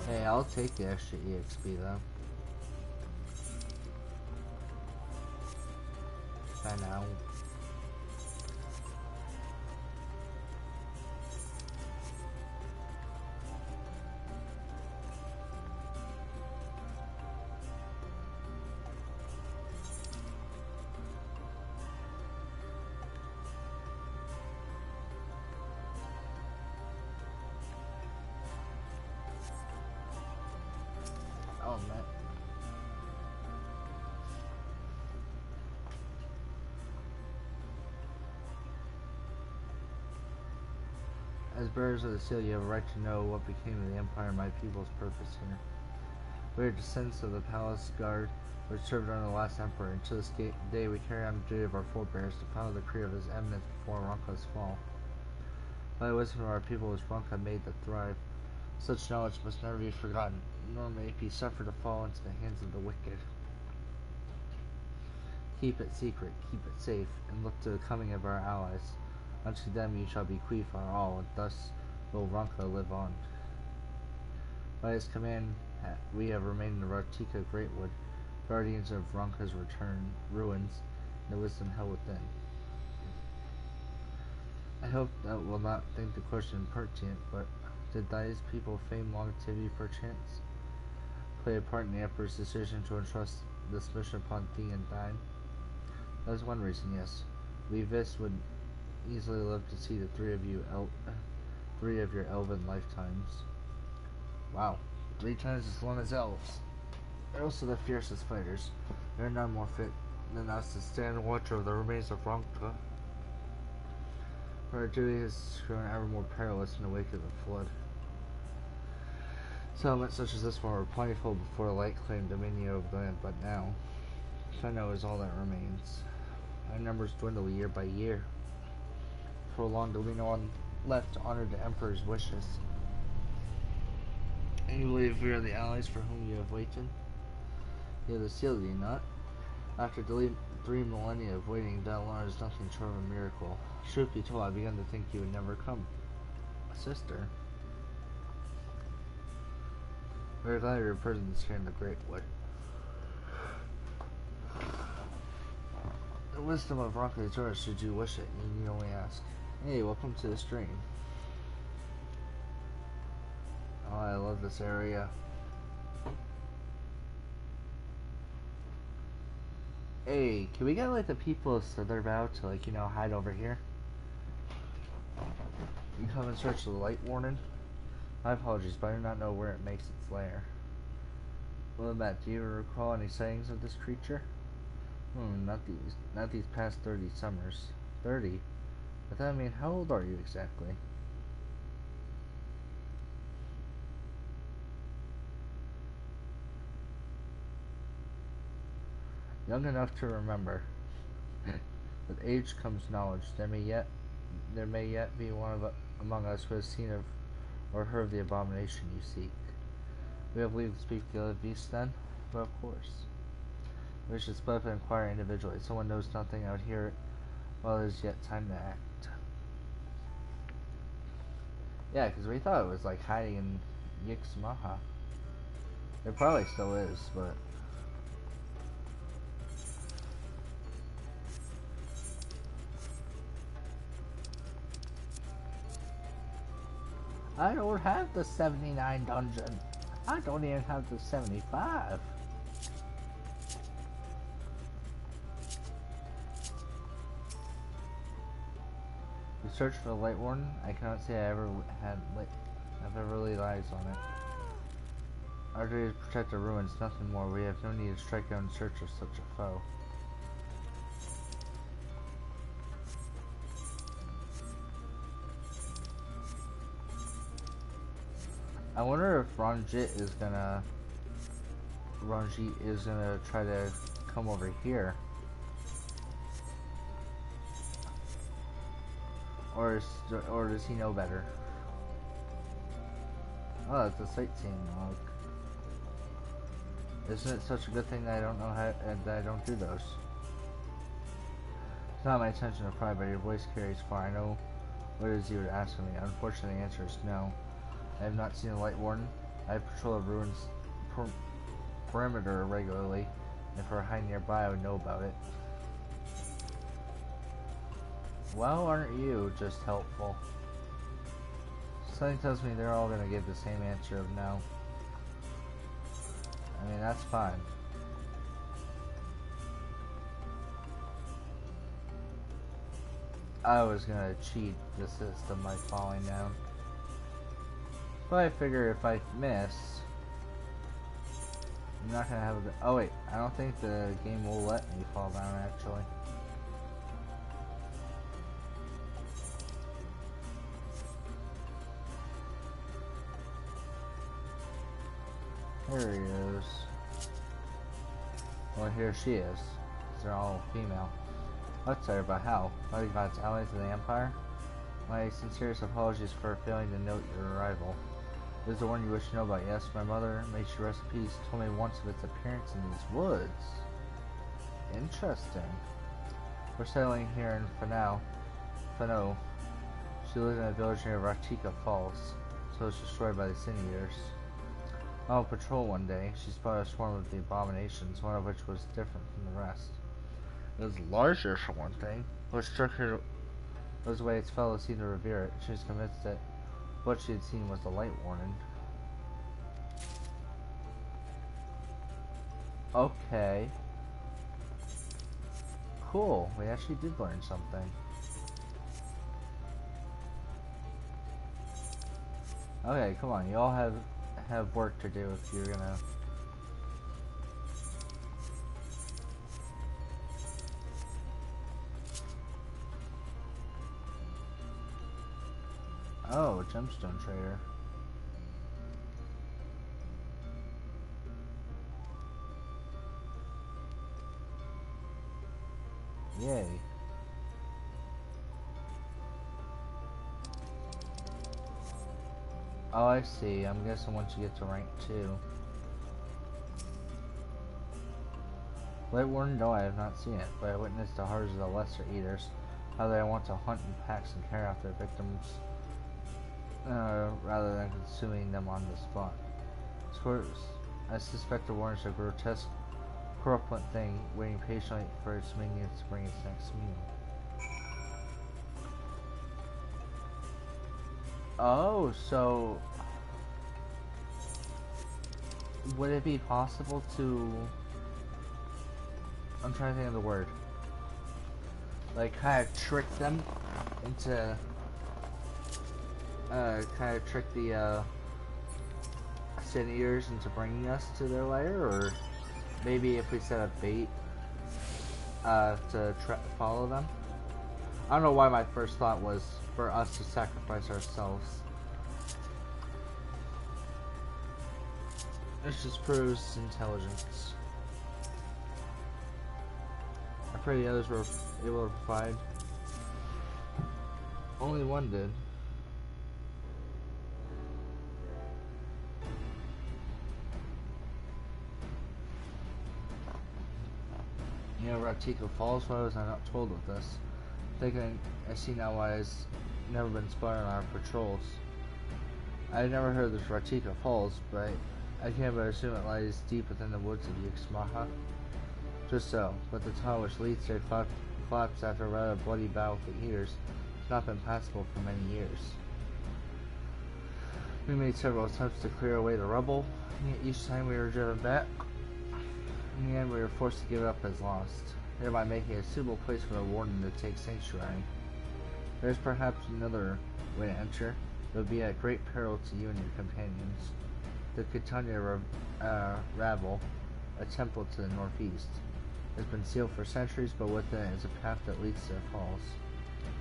Hey, I'll take the extra EXP though. Bye now. Oh man. As bearers of the seal, you have a right to know what became of the Empire and my people's purpose here. We are descendants of the palace guard which served under the last emperor, and to this day we carry on the duty of our forebears to follow the decree of his eminence before Ronka's fall. By the wisdom of our people was Ronka made to thrive. Such knowledge must never be forgotten, nor may it be suffered to fall into the hands of the wicked. Keep it secret, keep it safe, and look to the coming of our allies. Unto them you shall bequeath our all, and thus will Ronka live on. By his command, we have remained in the Ratika Greatwood, guardians of Ronka's ruins, and the wisdom held within. I hope that will not think the question impertinent, but did thy people feign longevity perchance? Play a part in the Emperor's decision to entrust this mission upon thee and thine? That is one reason, yes. We Vis would easily live to see the three of your elven lifetimes. Wow, 3 times as long as elves. They're also the fiercest fighters. They're none more fit than us to stand watch over the remains of Ronka. Our duty has grown ever more perilous in the wake of the flood. Settlements such as this one were plentiful before the light claimed dominion over the land, but now Feno is all that remains. Our numbers dwindle year by year. For long there will be no one left to honor the Emperor's wishes. And you believe we are the allies for whom you have waited? You have the seal, do you not? After 3 millennia of waiting, that alone is nothing short of a miracle. Truth be told, I began to think you would never come. A sister? Very glad your presence here in the Greatwood. The wisdom of Ronka is yours should you wish it, you need only ask. Hey, welcome to the stream. Oh, I love this area. Hey, can we get like the people of Sotherbow to like, hide over here? You come and search the light warning? My apologies, but I do not know where it makes its lair. Well, Matt, do you recall any sightings of this creature? Not these past 30 summers. 30? But that mean, how old are you exactly? Young enough to remember. With age comes knowledge. There may yet be one among us who has seen or heard of the abomination you seek. We have leave to speak to the other beasts then? But of course. We should split up and inquire individually. If someone knows nothing, I would hear it while there is yet time to act. Yeah, because we thought it was like hiding in Yixmaha. It probably still is, but... I don't have the 79 dungeon. I don't even have the 75. We searched for the Light Warden. I cannot say I've ever laid eyes on it. Our duty is to protect the ruins, nothing more. We have no need to strike out in search of such a foe. I wonder if Ranjit is gonna try to come over here, or does he know better? Oh, it's a sightseeing log. Isn't it such a good thing that I don't know how that I don't do those? It's not my intention to pry, but your voice carries far. I know what it is you would ask of me. Unfortunately, the answer is no. I have not seen a Light Warden. I patrol the ruins perimeter regularly. If I were hiding nearby, I would know about it. Well, aren't you just helpful? Something tells me they're all gonna give the same answer of no. I mean, that's fine. I was gonna cheat the system by falling down. But I figure if I miss, I'm not gonna have a good... Oh wait, I don't think the game will let me fall down actually. There he is. Well, here she is. They're all female. Let's say about how. Bodyguards allies of the Empire? My sincerest apologies for failing to note your arrival. This is the one you wish to know about. Yes, my mother, may she rest in peace, told me once of its appearance in these woods. Interesting. We're settling here in Fano. She lived in a village near Ratika Falls, so it was destroyed by the Sin Eaters. On patrol one day, she spotted a swarm of the abominations, one of which was different from the rest. It was larger for one thing. What struck her was the way its fellows seemed to revere it. She was convinced that what she had seen was the Light Warden. Okay. Cool. We actually did learn something. Okay, come on. You all have work to do if you're gonna... Oh, gemstone trader. Yay. Oh, I see. I'm guessing once you get to rank 2. Light Warden? No, I have not seen it, but I witnessed the horrors of the Lesser Eaters. How they want to hunt in packs and carry off their victims rather than consuming them on the spot. Of course, I suspect the Warden is a grotesque, corpulent thing, waiting patiently for its minions to bring its next meal. Oh, so... would it be possible to... I'm trying to think of the word. Like, kind of trick them into... kind of trick the, Sin Eaters into bringing us to their lair, or maybe if we set up bait, to follow them. I don't know why my first thought was for us to sacrifice ourselves. This just proves intelligence. I pray the others were able to provide. Only one did. You know, Ratika Falls, why was I not told of this? Thinking I see now why it's never been spotted on our patrols. I had never heard of this Ratika Falls, but I can't but assume it lies deep within the woods of Yixmaha. Just so, but the tunnel which leads there collapsed after a rather bloody battle with the Eaters. It's not been passable for many years. We made several attempts to clear away the rubble, and yet each time we were driven back. In the end, we were forced to give it up as lost, thereby making a suitable place for the warden to take sanctuary. There is perhaps another way to enter, but it would be at great peril to you and your companions. The Catania Ravel, a temple to the northeast, has been sealed for centuries, but within it is a path that leads to the falls.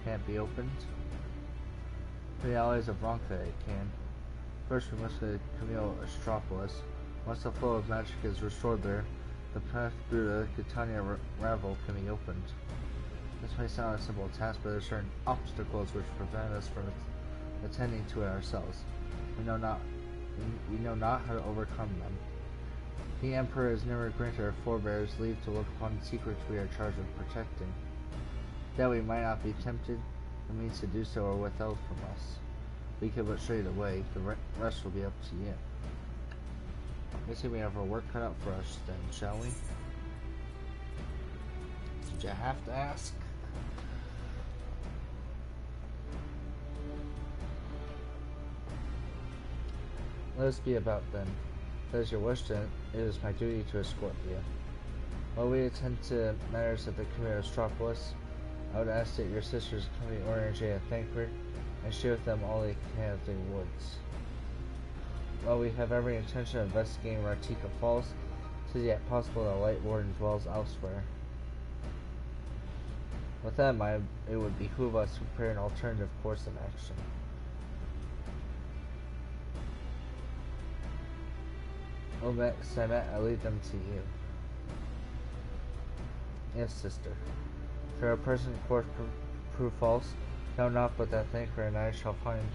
Can it be opened? For the allies of Bronca, it can. First, we must go to Camille Astropolis. Once the flow of magic is restored there, the path through the Catania Ravel can be opened. This may sound a simple task, but there are certain obstacles which prevent us from attending to it ourselves. We know not how to overcome them. The Emperor has never granted our forebears leave to look upon the secrets we are charged with protecting. That we might not be tempted, the means to do so are withheld from us. We can but show you the way, the rest will be up to you. I guess we have our work cut out for us then, shall we? Did you have to ask? Let us be about then. If that is your wish, then it is my duty to escort you. While we attend to matters at the Camino Astropolis, I would ask that your sisters accompany Orange a Thancred and share with them all they can of the woods. While we have every intention of investigating Ratika Falls, it is yet possible that Light Warden dwells elsewhere. With that in mind, it would behoove us to prepare an alternative course of action. Omet, Semet, I leave them to you. Yes, sister. If our present course prove false, doubt not but that Thancred and I shall find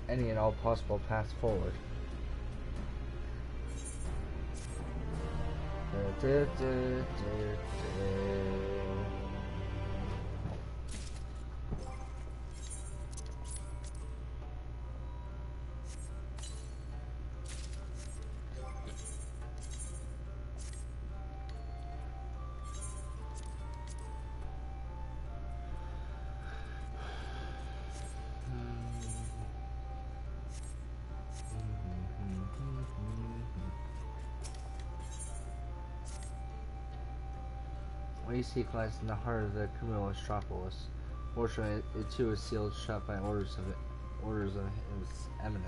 any and all possible paths forward. What you seek lies in the heart of the Camino Astropolis. Fortunately, it too is sealed shut by orders of His Eminence.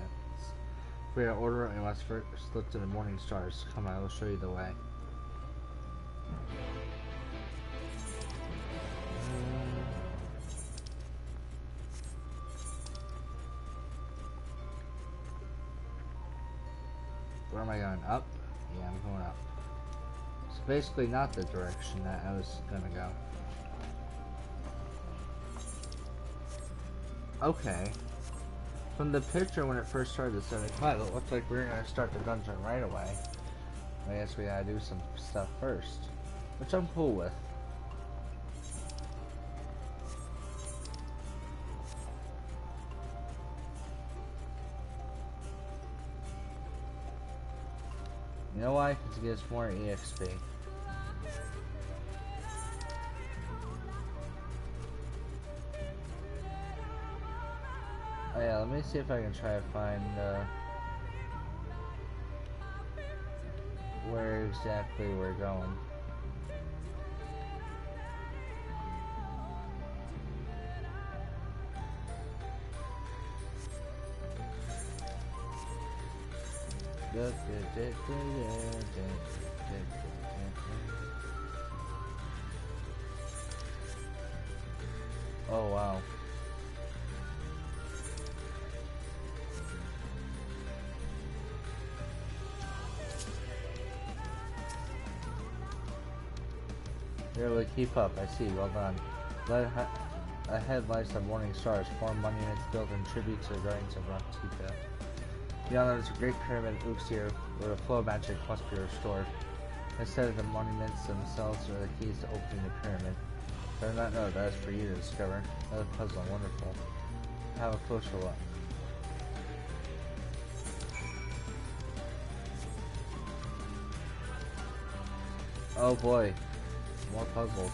If we are order, we must first look to the morning stars. Come, I will show you the way. Where am I going? Up? Yeah, I'm going up. So basically not the direction that I was gonna go. Okay. From the picture when it first started at 75, it looked like we were gonna start the dungeon right away. I guess we gotta do some stuff first. Which I'm cool with. You know why? Because it gives more EXP. Oh yeah, let me see if I can try to find where exactly we're going. Oh wow. You're able to keep up, I see, well done. Ahead lies the morning stars, form monuments built in tribute to the guardians of Ratika. Beyond there is a great pyramid of Uxir, where the flow of magic must be restored. Instead of the monuments themselves are the keys to opening the pyramid. But I do not know, that is for you to discover. Another puzzle, wonderful. Have a closer look. Oh boy, more puzzles.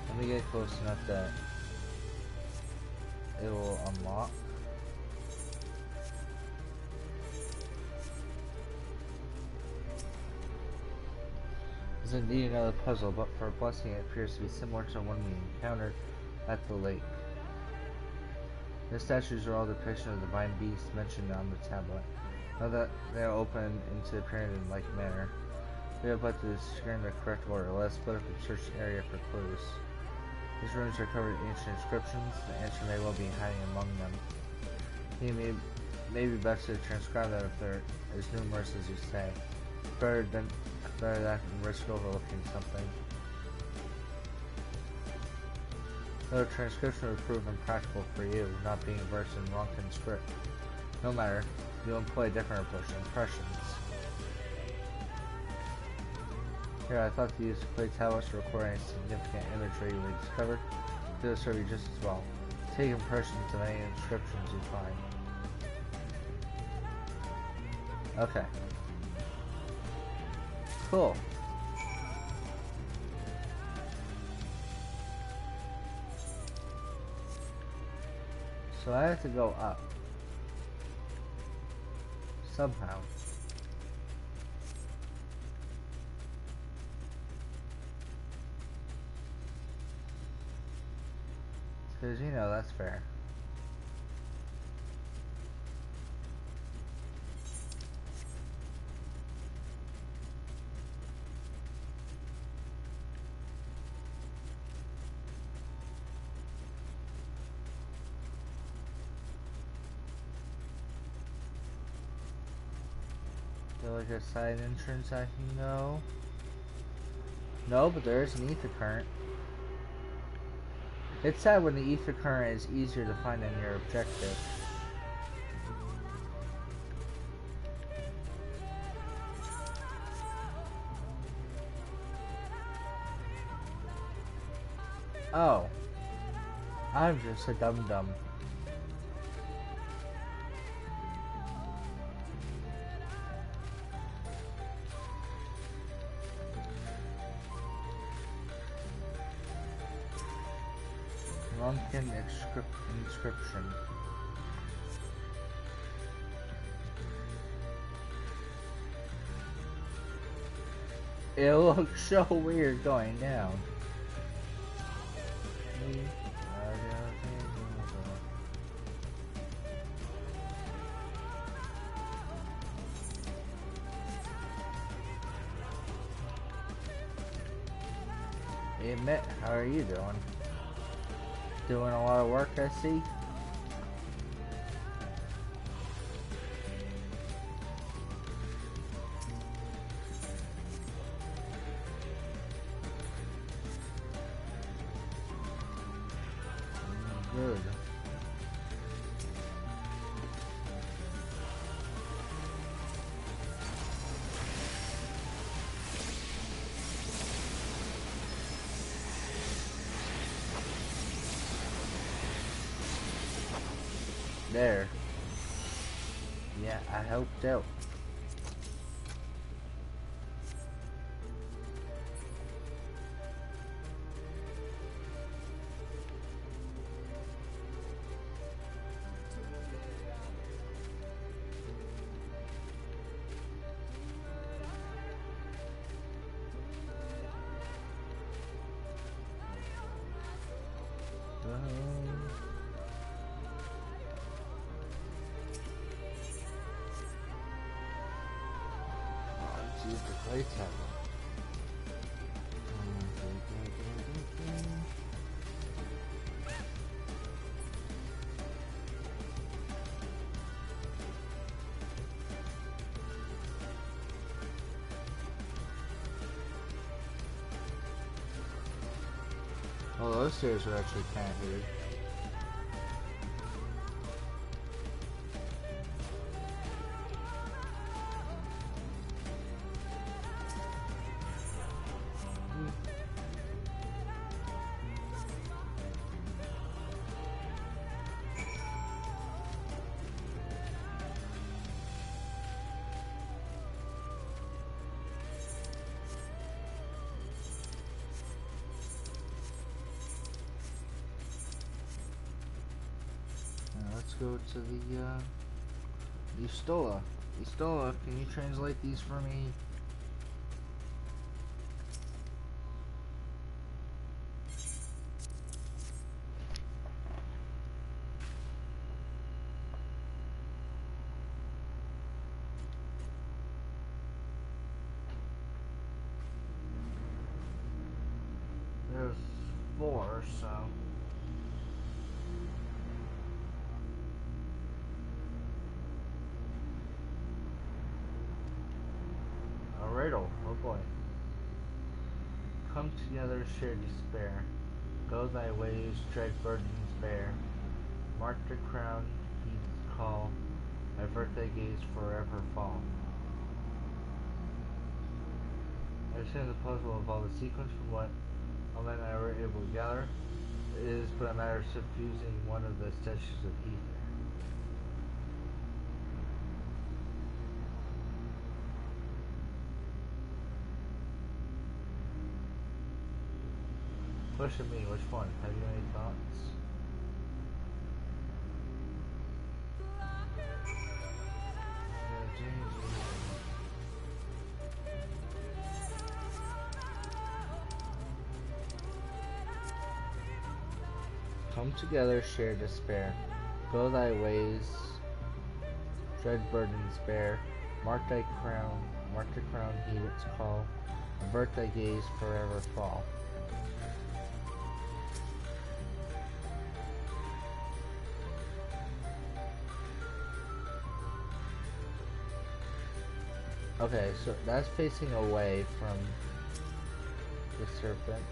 Let me get close enough that it will unlock. This is indeed another puzzle, but for a blessing it appears to be similar to one we encountered at the lake. The statues are all depictions of the divine beasts mentioned on the tablet. Now that they are opened into the pyramid in like manner, we have but to discern the correct order. Let us split up and search the area for clues. These rooms are covered in ancient inscriptions. The answer may well be hiding among them. It may be best to transcribe that if they're as numerous as you say. Better that than risk overlooking something. Though transcription would prove impractical for you, not being versed in Ronkin script. No matter, you'll employ a different approach, impressions. Here, I thought to use the clay tablets to record any significant imagery we discovered. They'll serve you just as well. Take impressions of any inscriptions you find. Okay. Cool. So I have to go up. Somehow. Because, you know, that's fair. Is there like a side entrance I can go? No, but there is an ether current. It's sad when the ether current is easier to find than your objective. Oh. I'm just a dum-dum. Ronkin inscription. It looks so weird going down. Hey, Mitt, how are you doing? Doing a lot of work, I see. Good. There. Yeah, I helped out. Use the clay tablet. Well, those stairs are actually kind of weird. let's go to the Stola. Stola, can you translate these for me? There's 4, so. A riddle, oh boy. Come together, share despair. Go thy ways, dread burdens bear. Mark the crown, heed its call. Avert thy gaze, forever fall. I understand the puzzle of all the sequence from what all men I were able to gather. It is but a matter of subfusing one of the statues of ether. Question me, which one? Have you any thoughts? Come together, share despair. Go thy ways, dread burdens bear. Mark the crown, heed its call. Avert thy gaze, forever fall. Okay, so that's facing away from the serpent.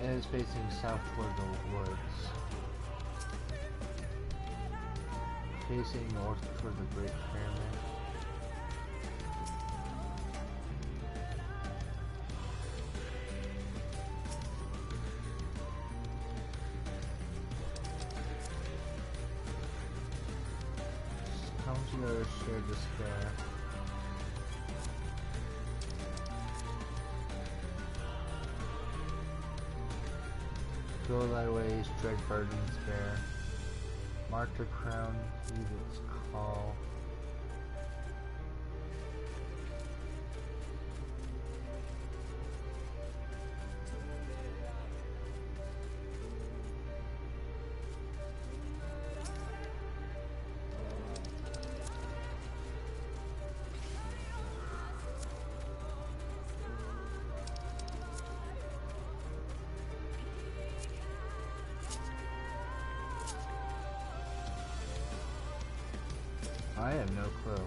And it's facing south toward the woods. Facing north toward the Great Pyramid. Come together, share despair. Go thy ways, dread burdens bear. Mark the crown, heed its call. I have no clue.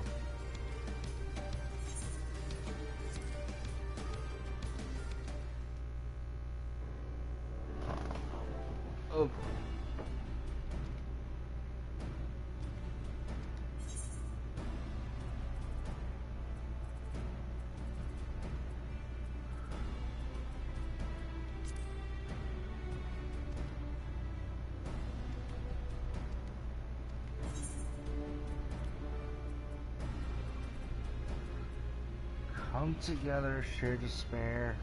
Oh. Come together, share despair.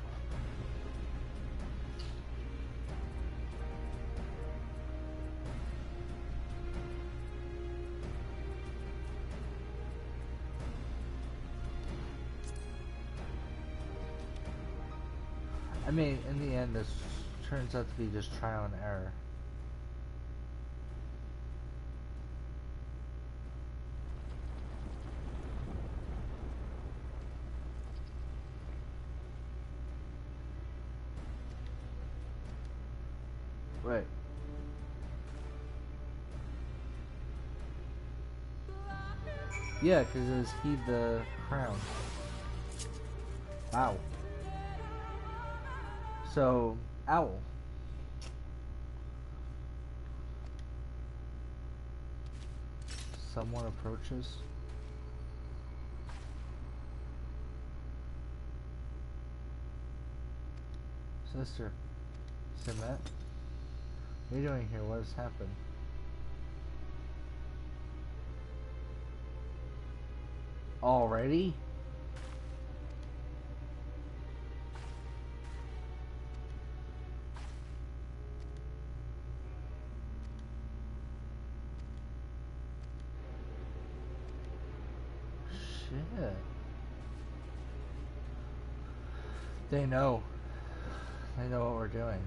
I mean, in the end, this turns out to be just trial and error. Right. Yeah, because it was heed the crown. Wow. So, owl. Someone approaches. Sister. Simet? What are you doing here? What has happened? Already? Shit. They know. They know what we're doing.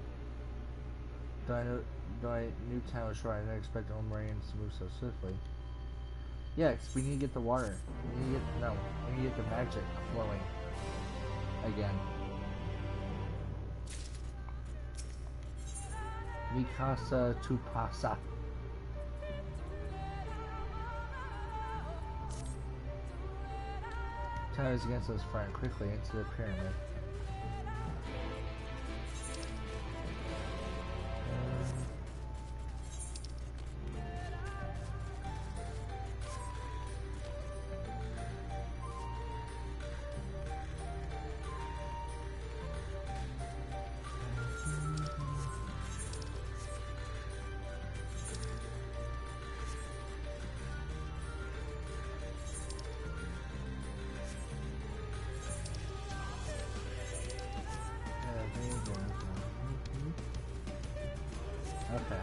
Newtown was right. I didn't expect Marines to move so swiftly. Yeah, 'cause we need to get the water. We need to get the magic flowing again. Mi casa tu pasa. Time is against us, friend. Quickly into the pyramid. Okay.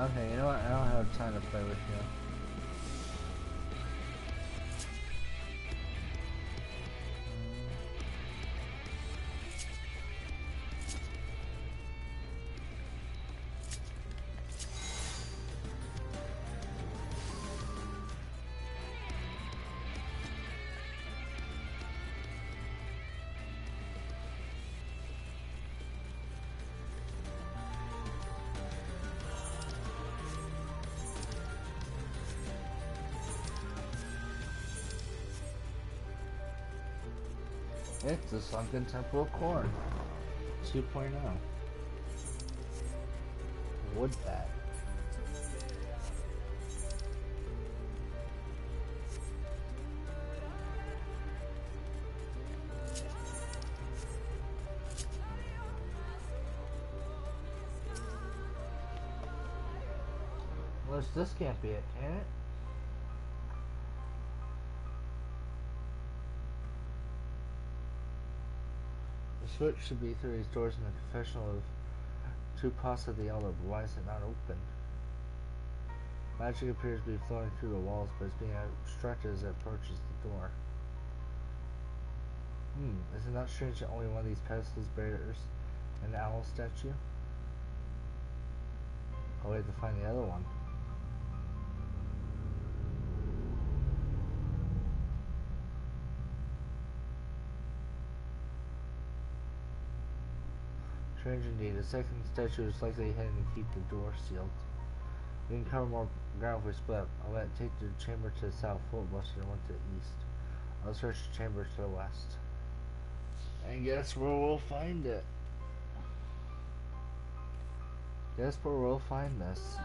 Okay, you know what? I don't have time to play with you. It's the Sunken Temple of Corn 2.0. Wood bat. Well, this can't be it, can it? The switch should be through these doors in the confessional of Tupasa the Elder, but why is it not open? Magic appears to be flowing through the walls, but it's being obstructed as it approaches the door. Is it not strange that only one of these pedestals bears an owl statue? I'll wait to find the other one. Strange indeed. The second statue is likely hidden to keep the door sealed. We can cover more ground if we split up. I'll let it take the chamber to the south, Buster, and one to the east. I'll search the chamber to the west. And guess where we'll find it? Guess where we'll find this?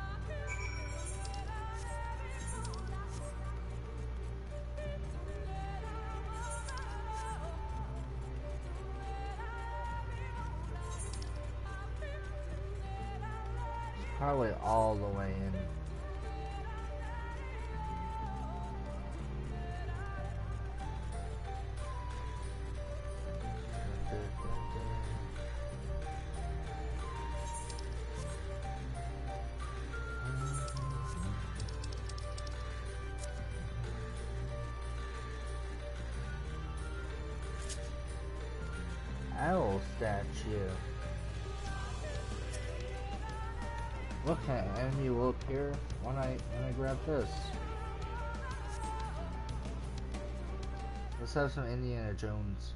Probably all the way in. Owl statue. What kind of enemy will appear when I grab this? Let's have some Indiana Jones.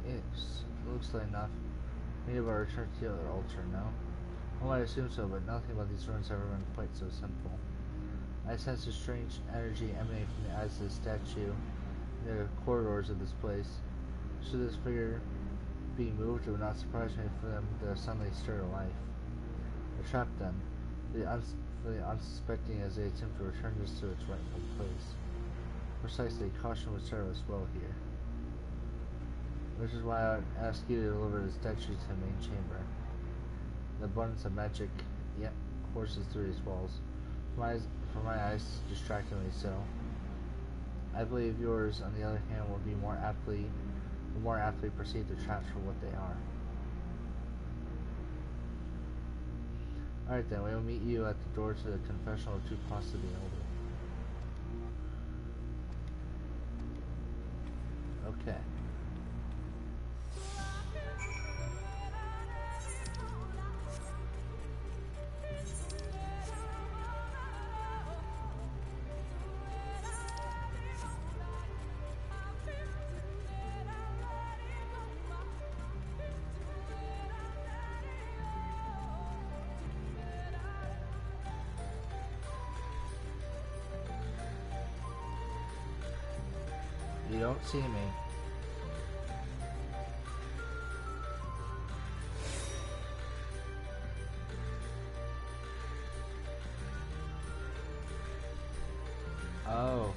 If looks like enough. Maybe about return to the other altar now. I might assume so, but nothing about these ruins ever been quite so simple. I sense a strange energy emanating from the eyes of the statue in the corridors of this place. Should this figure be moved, it would not surprise me for them to suddenly stir to life. I trap them, the unsuspecting as they attempt to return this to its rightful place. Precisely, caution would serve us well here. Which is why I would ask you to deliver the statue to the main chamber. The abundance of magic yet courses through these walls. For my eyes, distractingly so. I believe yours, on the other hand, will more aptly perceive the traps for what they are. Alright then, we will meet you at the door to the confessional of Tupac the Elder. Okay. You don't see me. Oh.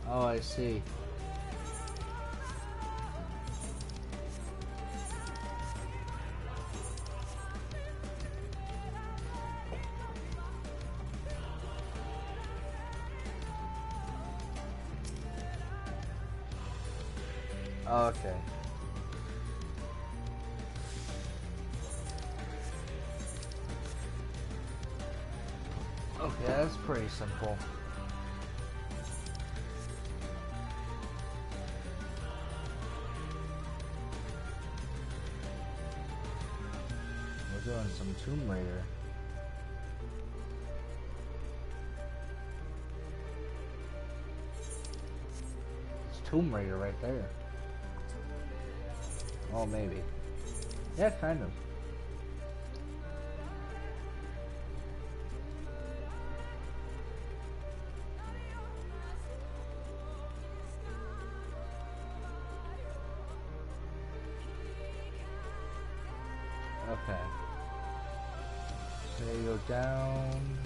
Oh, I see. Okay. Okay, that's pretty simple. We're doing some Tomb Raider. It's Tomb Raider right there. Oh, maybe. Yeah, kind of. Okay. So you go down,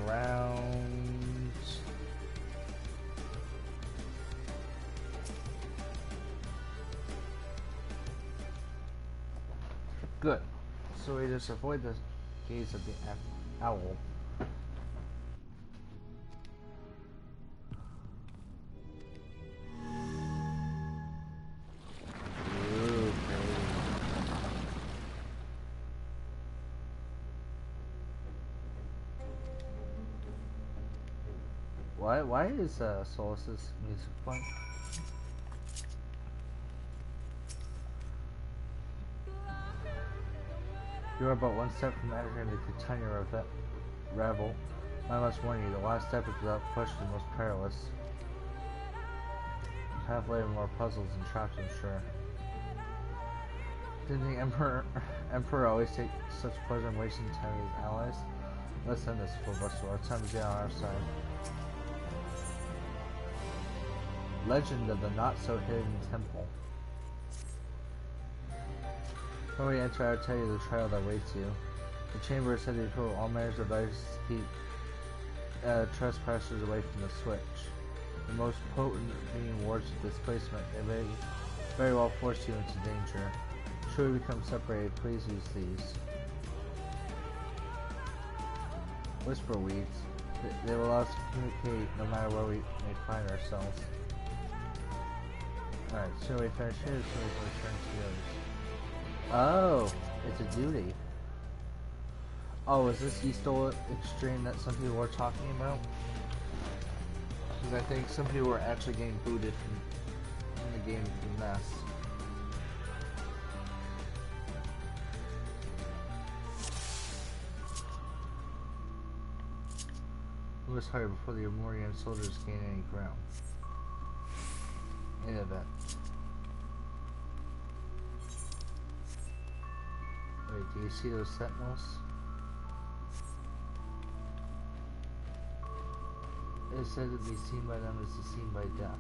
around. Good. So we just avoid the gaze of the owl. Why is Solus's music playing? You are but one step from entering the Titania revel. I must warn you, the last step is without question the most perilous. Halfway more puzzles and traps, I'm sure. Didn't the Emperor always take such pleasure in wasting time with his allies? Let's end this filibuster. Our time to get on our side. Legend of the Not-So-Hidden Temple. Before we enter, I'll tell you the trial that waits you. The chamber is said to be filled with all manners of devices to keep trespassers away from the switch. The most potent being wards of displacement, they may very well force you into danger. Should we become separated, please use these. Whisper weeds. They will allow us to communicate no matter where we may find ourselves. Alright, so we finish here, so we can return to the others. Oh, it's a duty. Oh, is this Eastol extreme that some people were talking about? Because I think some people were actually getting booted from the game from this. was hurry before the Amorian soldiers gain any ground. In event. Wait, do you see those sentinels? It is said to be seen by them is to be seen by death.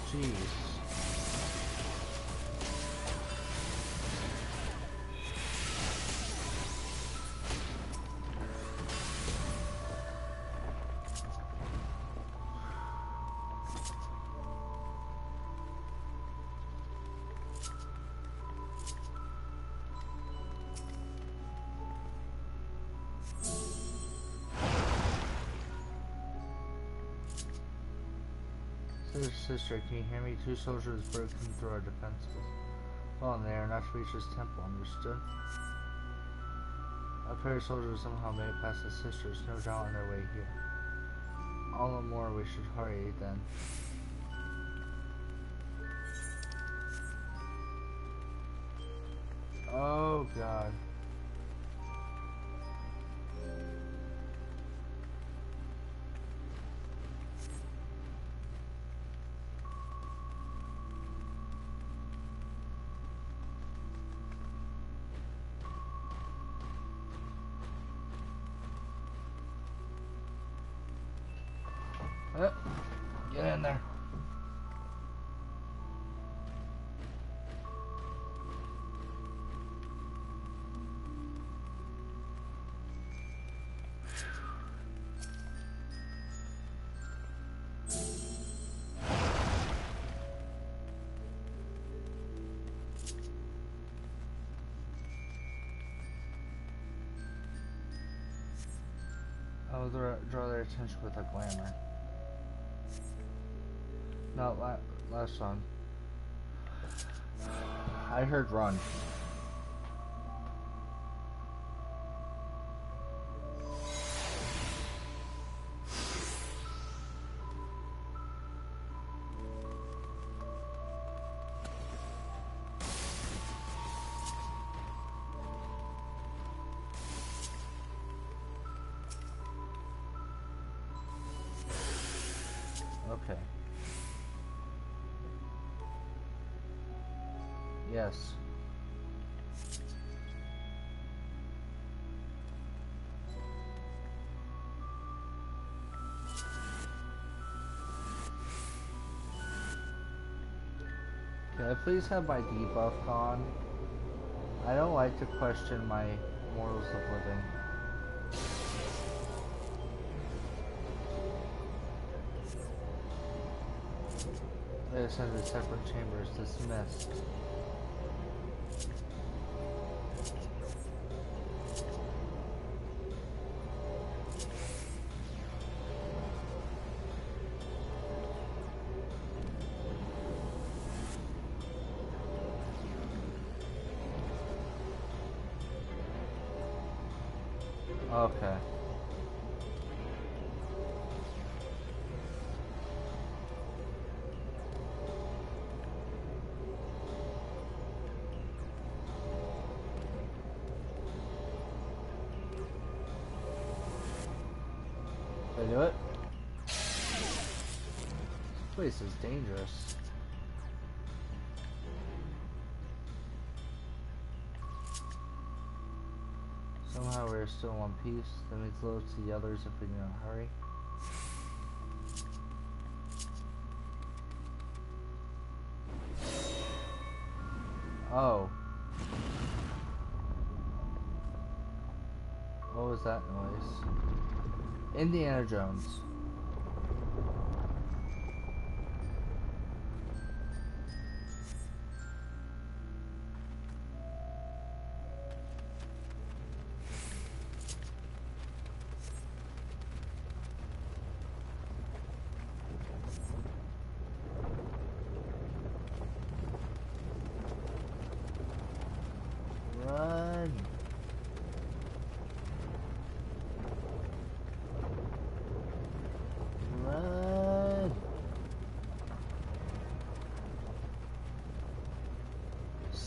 Jeez. Sister, can you hear me? 2 soldiers broken through our defenses. Well, they are not to reach this temple, understood? A pair of soldiers somehow made it past the sisters, no doubt on their way here. All the more we should hurry, then. Oh, God. Get in there. I will draw their attention with a glamour. Not last song. I heard run. Okay. Yes. Can I please have my debuff gone? I don't like to question my morals of living. They ascended separate chambers, dismissed. Okay. Did I do it? This place is dangerous. Somehow we're still in one piece. That means loads to the others if we don't hurry. Oh. What was that noise? Indiana Jones.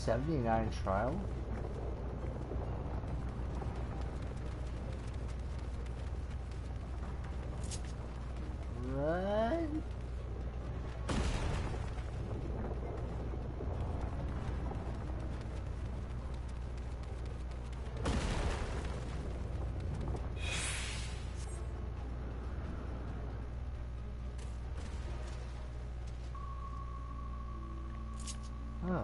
79 trial? What? Oh.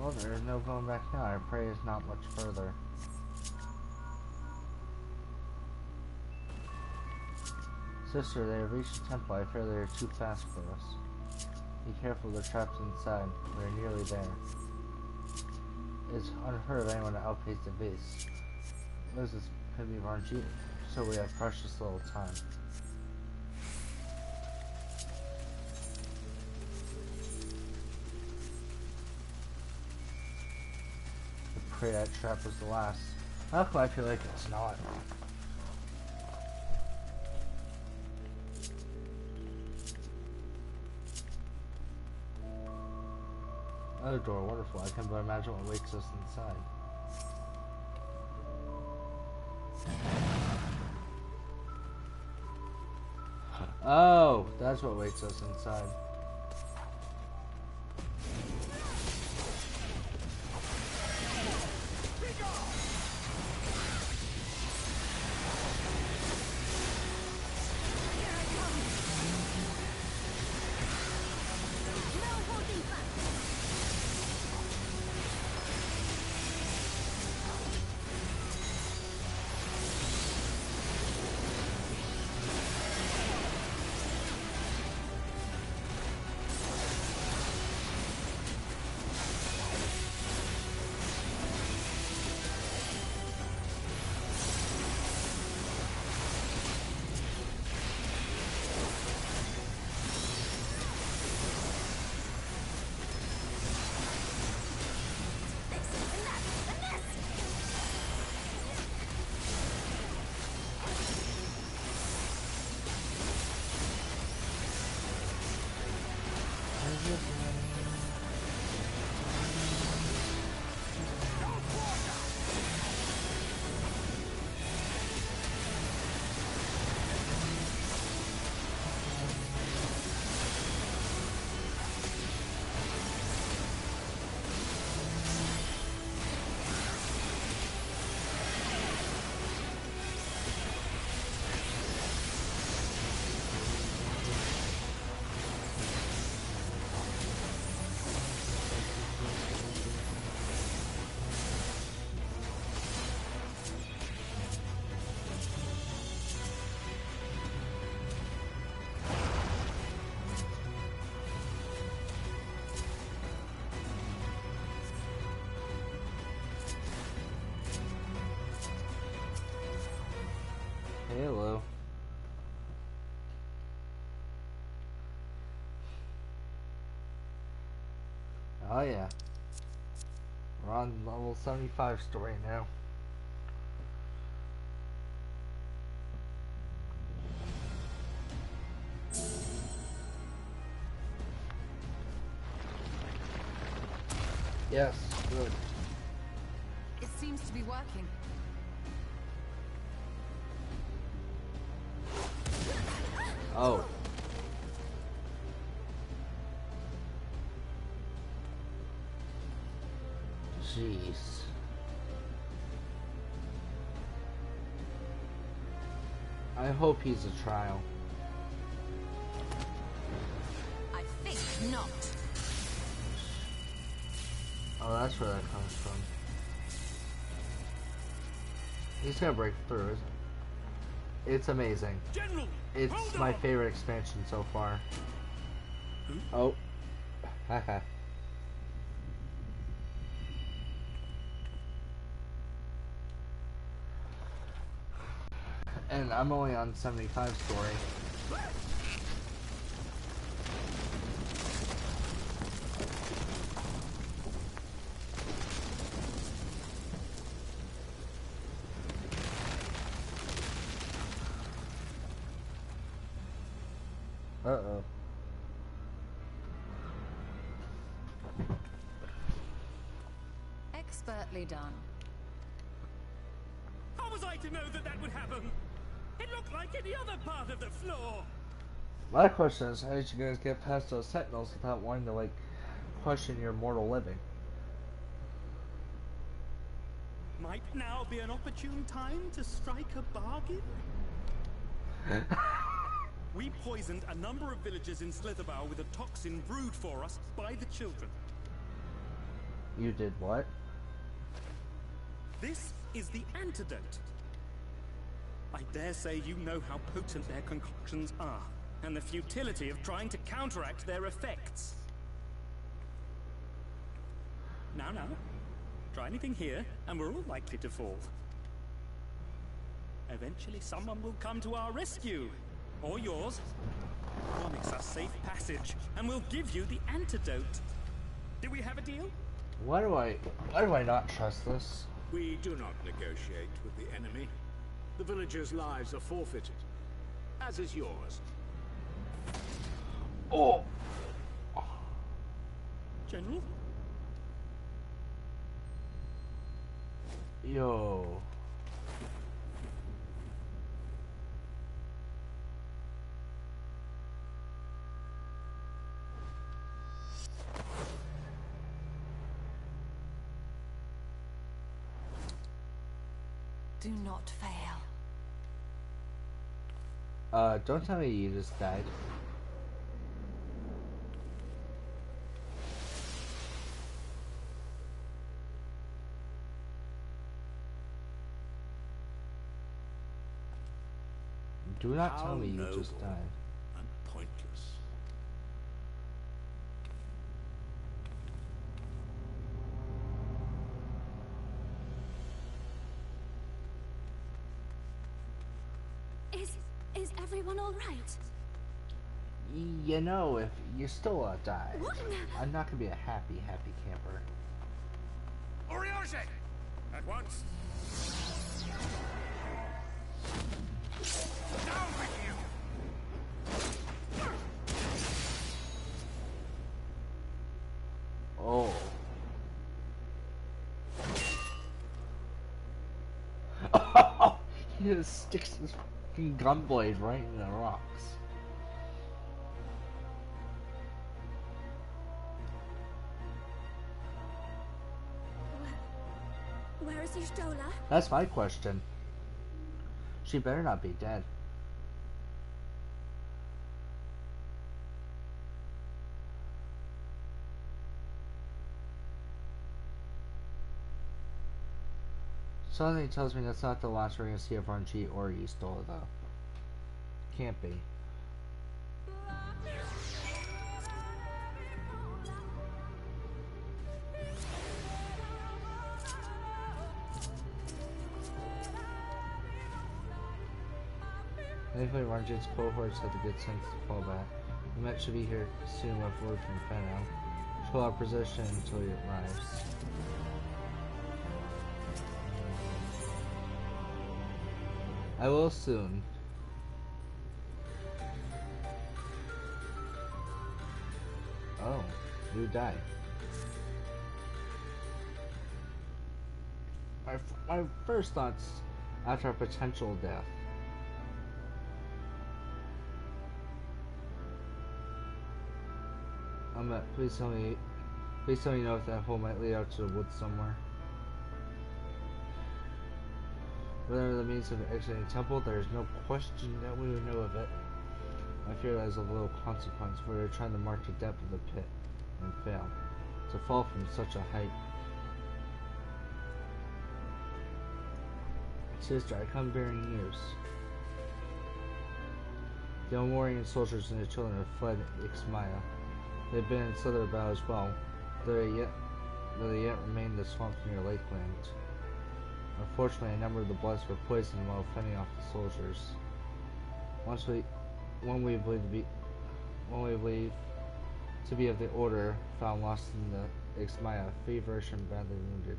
Well, there's no going back now. Our prey is not much further. Sister, they have reached the temple. I fear they are too fast for us. Be careful, they're trapped inside. We're nearly there. It's unheard of anyone to outpace the beast. Moses could be Ranjit, so we have precious little time. I pray that trap was the last. How come I feel like it's not? Another door, wonderful. I can but imagine what waits us inside. Oh, that's what waits us inside. Hello. Oh yeah. We're on level 75 story now. Yes, good. It seems to be working. Oh. Jeez. I hope he's a trial. I think not. Oh, that's where that comes from. He's gonna break through, isn't it? It's amazing. General, it's my favorite expansion so far. Oh. Haha. And I'm only on 75 story. Uh-oh. Expertly done. How was I to know that that would happen? It looked like any other part of the floor. My question is, how did you guys get past those sentinels without wanting to, like, question your mortal living? Might now be an opportune time to strike a bargain? We poisoned a number of villagers in Slitherbow with a toxin brewed for us by the children. You did what? This is the antidote. I dare say you know how potent their concoctions are, and the futility of trying to counteract their effects. Now, try anything here, and we're all likely to fall. Eventually someone will come to our rescue, or yours. Promise us safe passage, and we'll give you the antidote. Do we have a deal? Why do I not trust this? We do not negotiate with the enemy. The villagers' lives are forfeited, as is yours. Oh! General? Yo. Do not fail. Don't tell me you just died. Do not tell me you just died. And pointless. Is everyone all right? You know, if you still die, What? I'm not gonna be a happy camper. Oriange! At once! Down with you! Oh. He just sticks his fucking gun blade right in the rocks. Where is Ishtola? That's my question. She better not be dead. Something tells me that's not the last we're gonna see of RNG or Ishtola, though. Can't be. Thankfully, RNG's cohorts had the good sense to fall back. The Met should be here soon with word from Fenno. Hold our position until it arrives. I will soon. Oh, you died. My first thoughts after a potential death. Please tell me know if that hole might lead out to the woods somewhere. Whatever the means of exiting the temple, there is no question that we would know of it. I fear that is of little consequence, for we are trying to mark the depth of the pit, and fail. To fall from such a height. Sister, I come bearing news. The Elmorian soldiers and their children have fled Ixmaya. They've been in Slitherbow as well, though they yet remain in the swamps near Lakeland. Unfortunately, a number of the blessed were poisoned while fending off the soldiers. One we believe to be of the order found lost in the Ixmaya, feverish and badly wounded.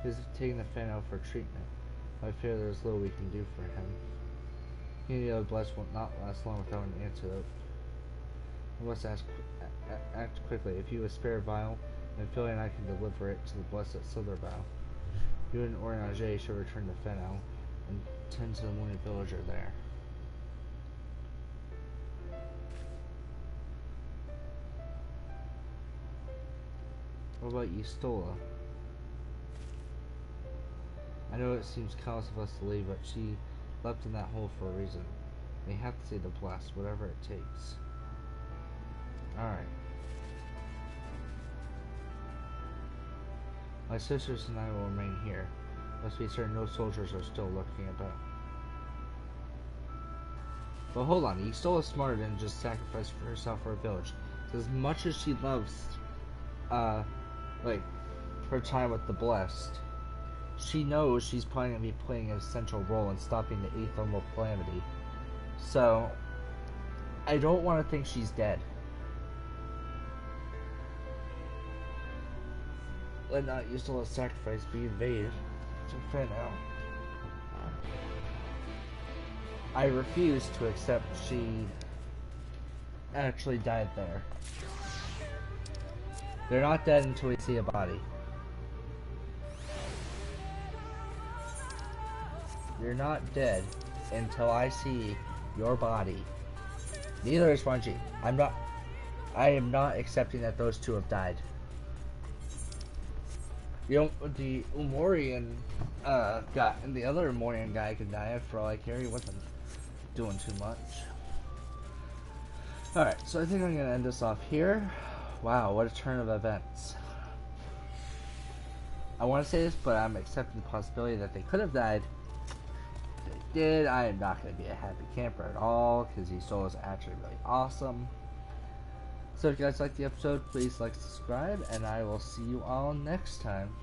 He is taking the Fenno for treatment. I fear there is little we can do for him. He and the other blessed will not last long without an antidote. We must act quickly. If you would spare Vile, and feeling I can deliver it to the blessed Silverbow. You and Orianger should return to Fenno and tend to the wounded villager there. What about Yustola? I know it seems callous of us to leave, but she leapt in that hole for a reason. We have to say the blast, whatever it takes. Alright. My sisters and I will remain here. Must be certain no soldiers are still lurking about. But hold on, Yustola's smarter than just sacrifice for herself for a village. So as much as she loves, like, her time with the Blessed, she knows she's probably going to be playing an essential role in stopping the Aethermal Calamity. So, I don't want to think she's dead. Let not Yustola's sacrifice be in vain to Fenno. I refuse to accept she actually died there. They're not dead until we see a body. You're not dead until I see your body. Neither is Fungi. I am not accepting that those two have died. You know, the Umorian guy and the other Umorian guy could die for all I care. He wasn't doing too much. Alright, so I think I'm gonna end this off here. Wow, what a turn of events. I want to say this, but I'm accepting the possibility that they could have died. If they did, I am not going to be a happy camper at all, because Ystola is actually really awesome. So if you guys liked the episode, please like, subscribe, and I will see you all next time.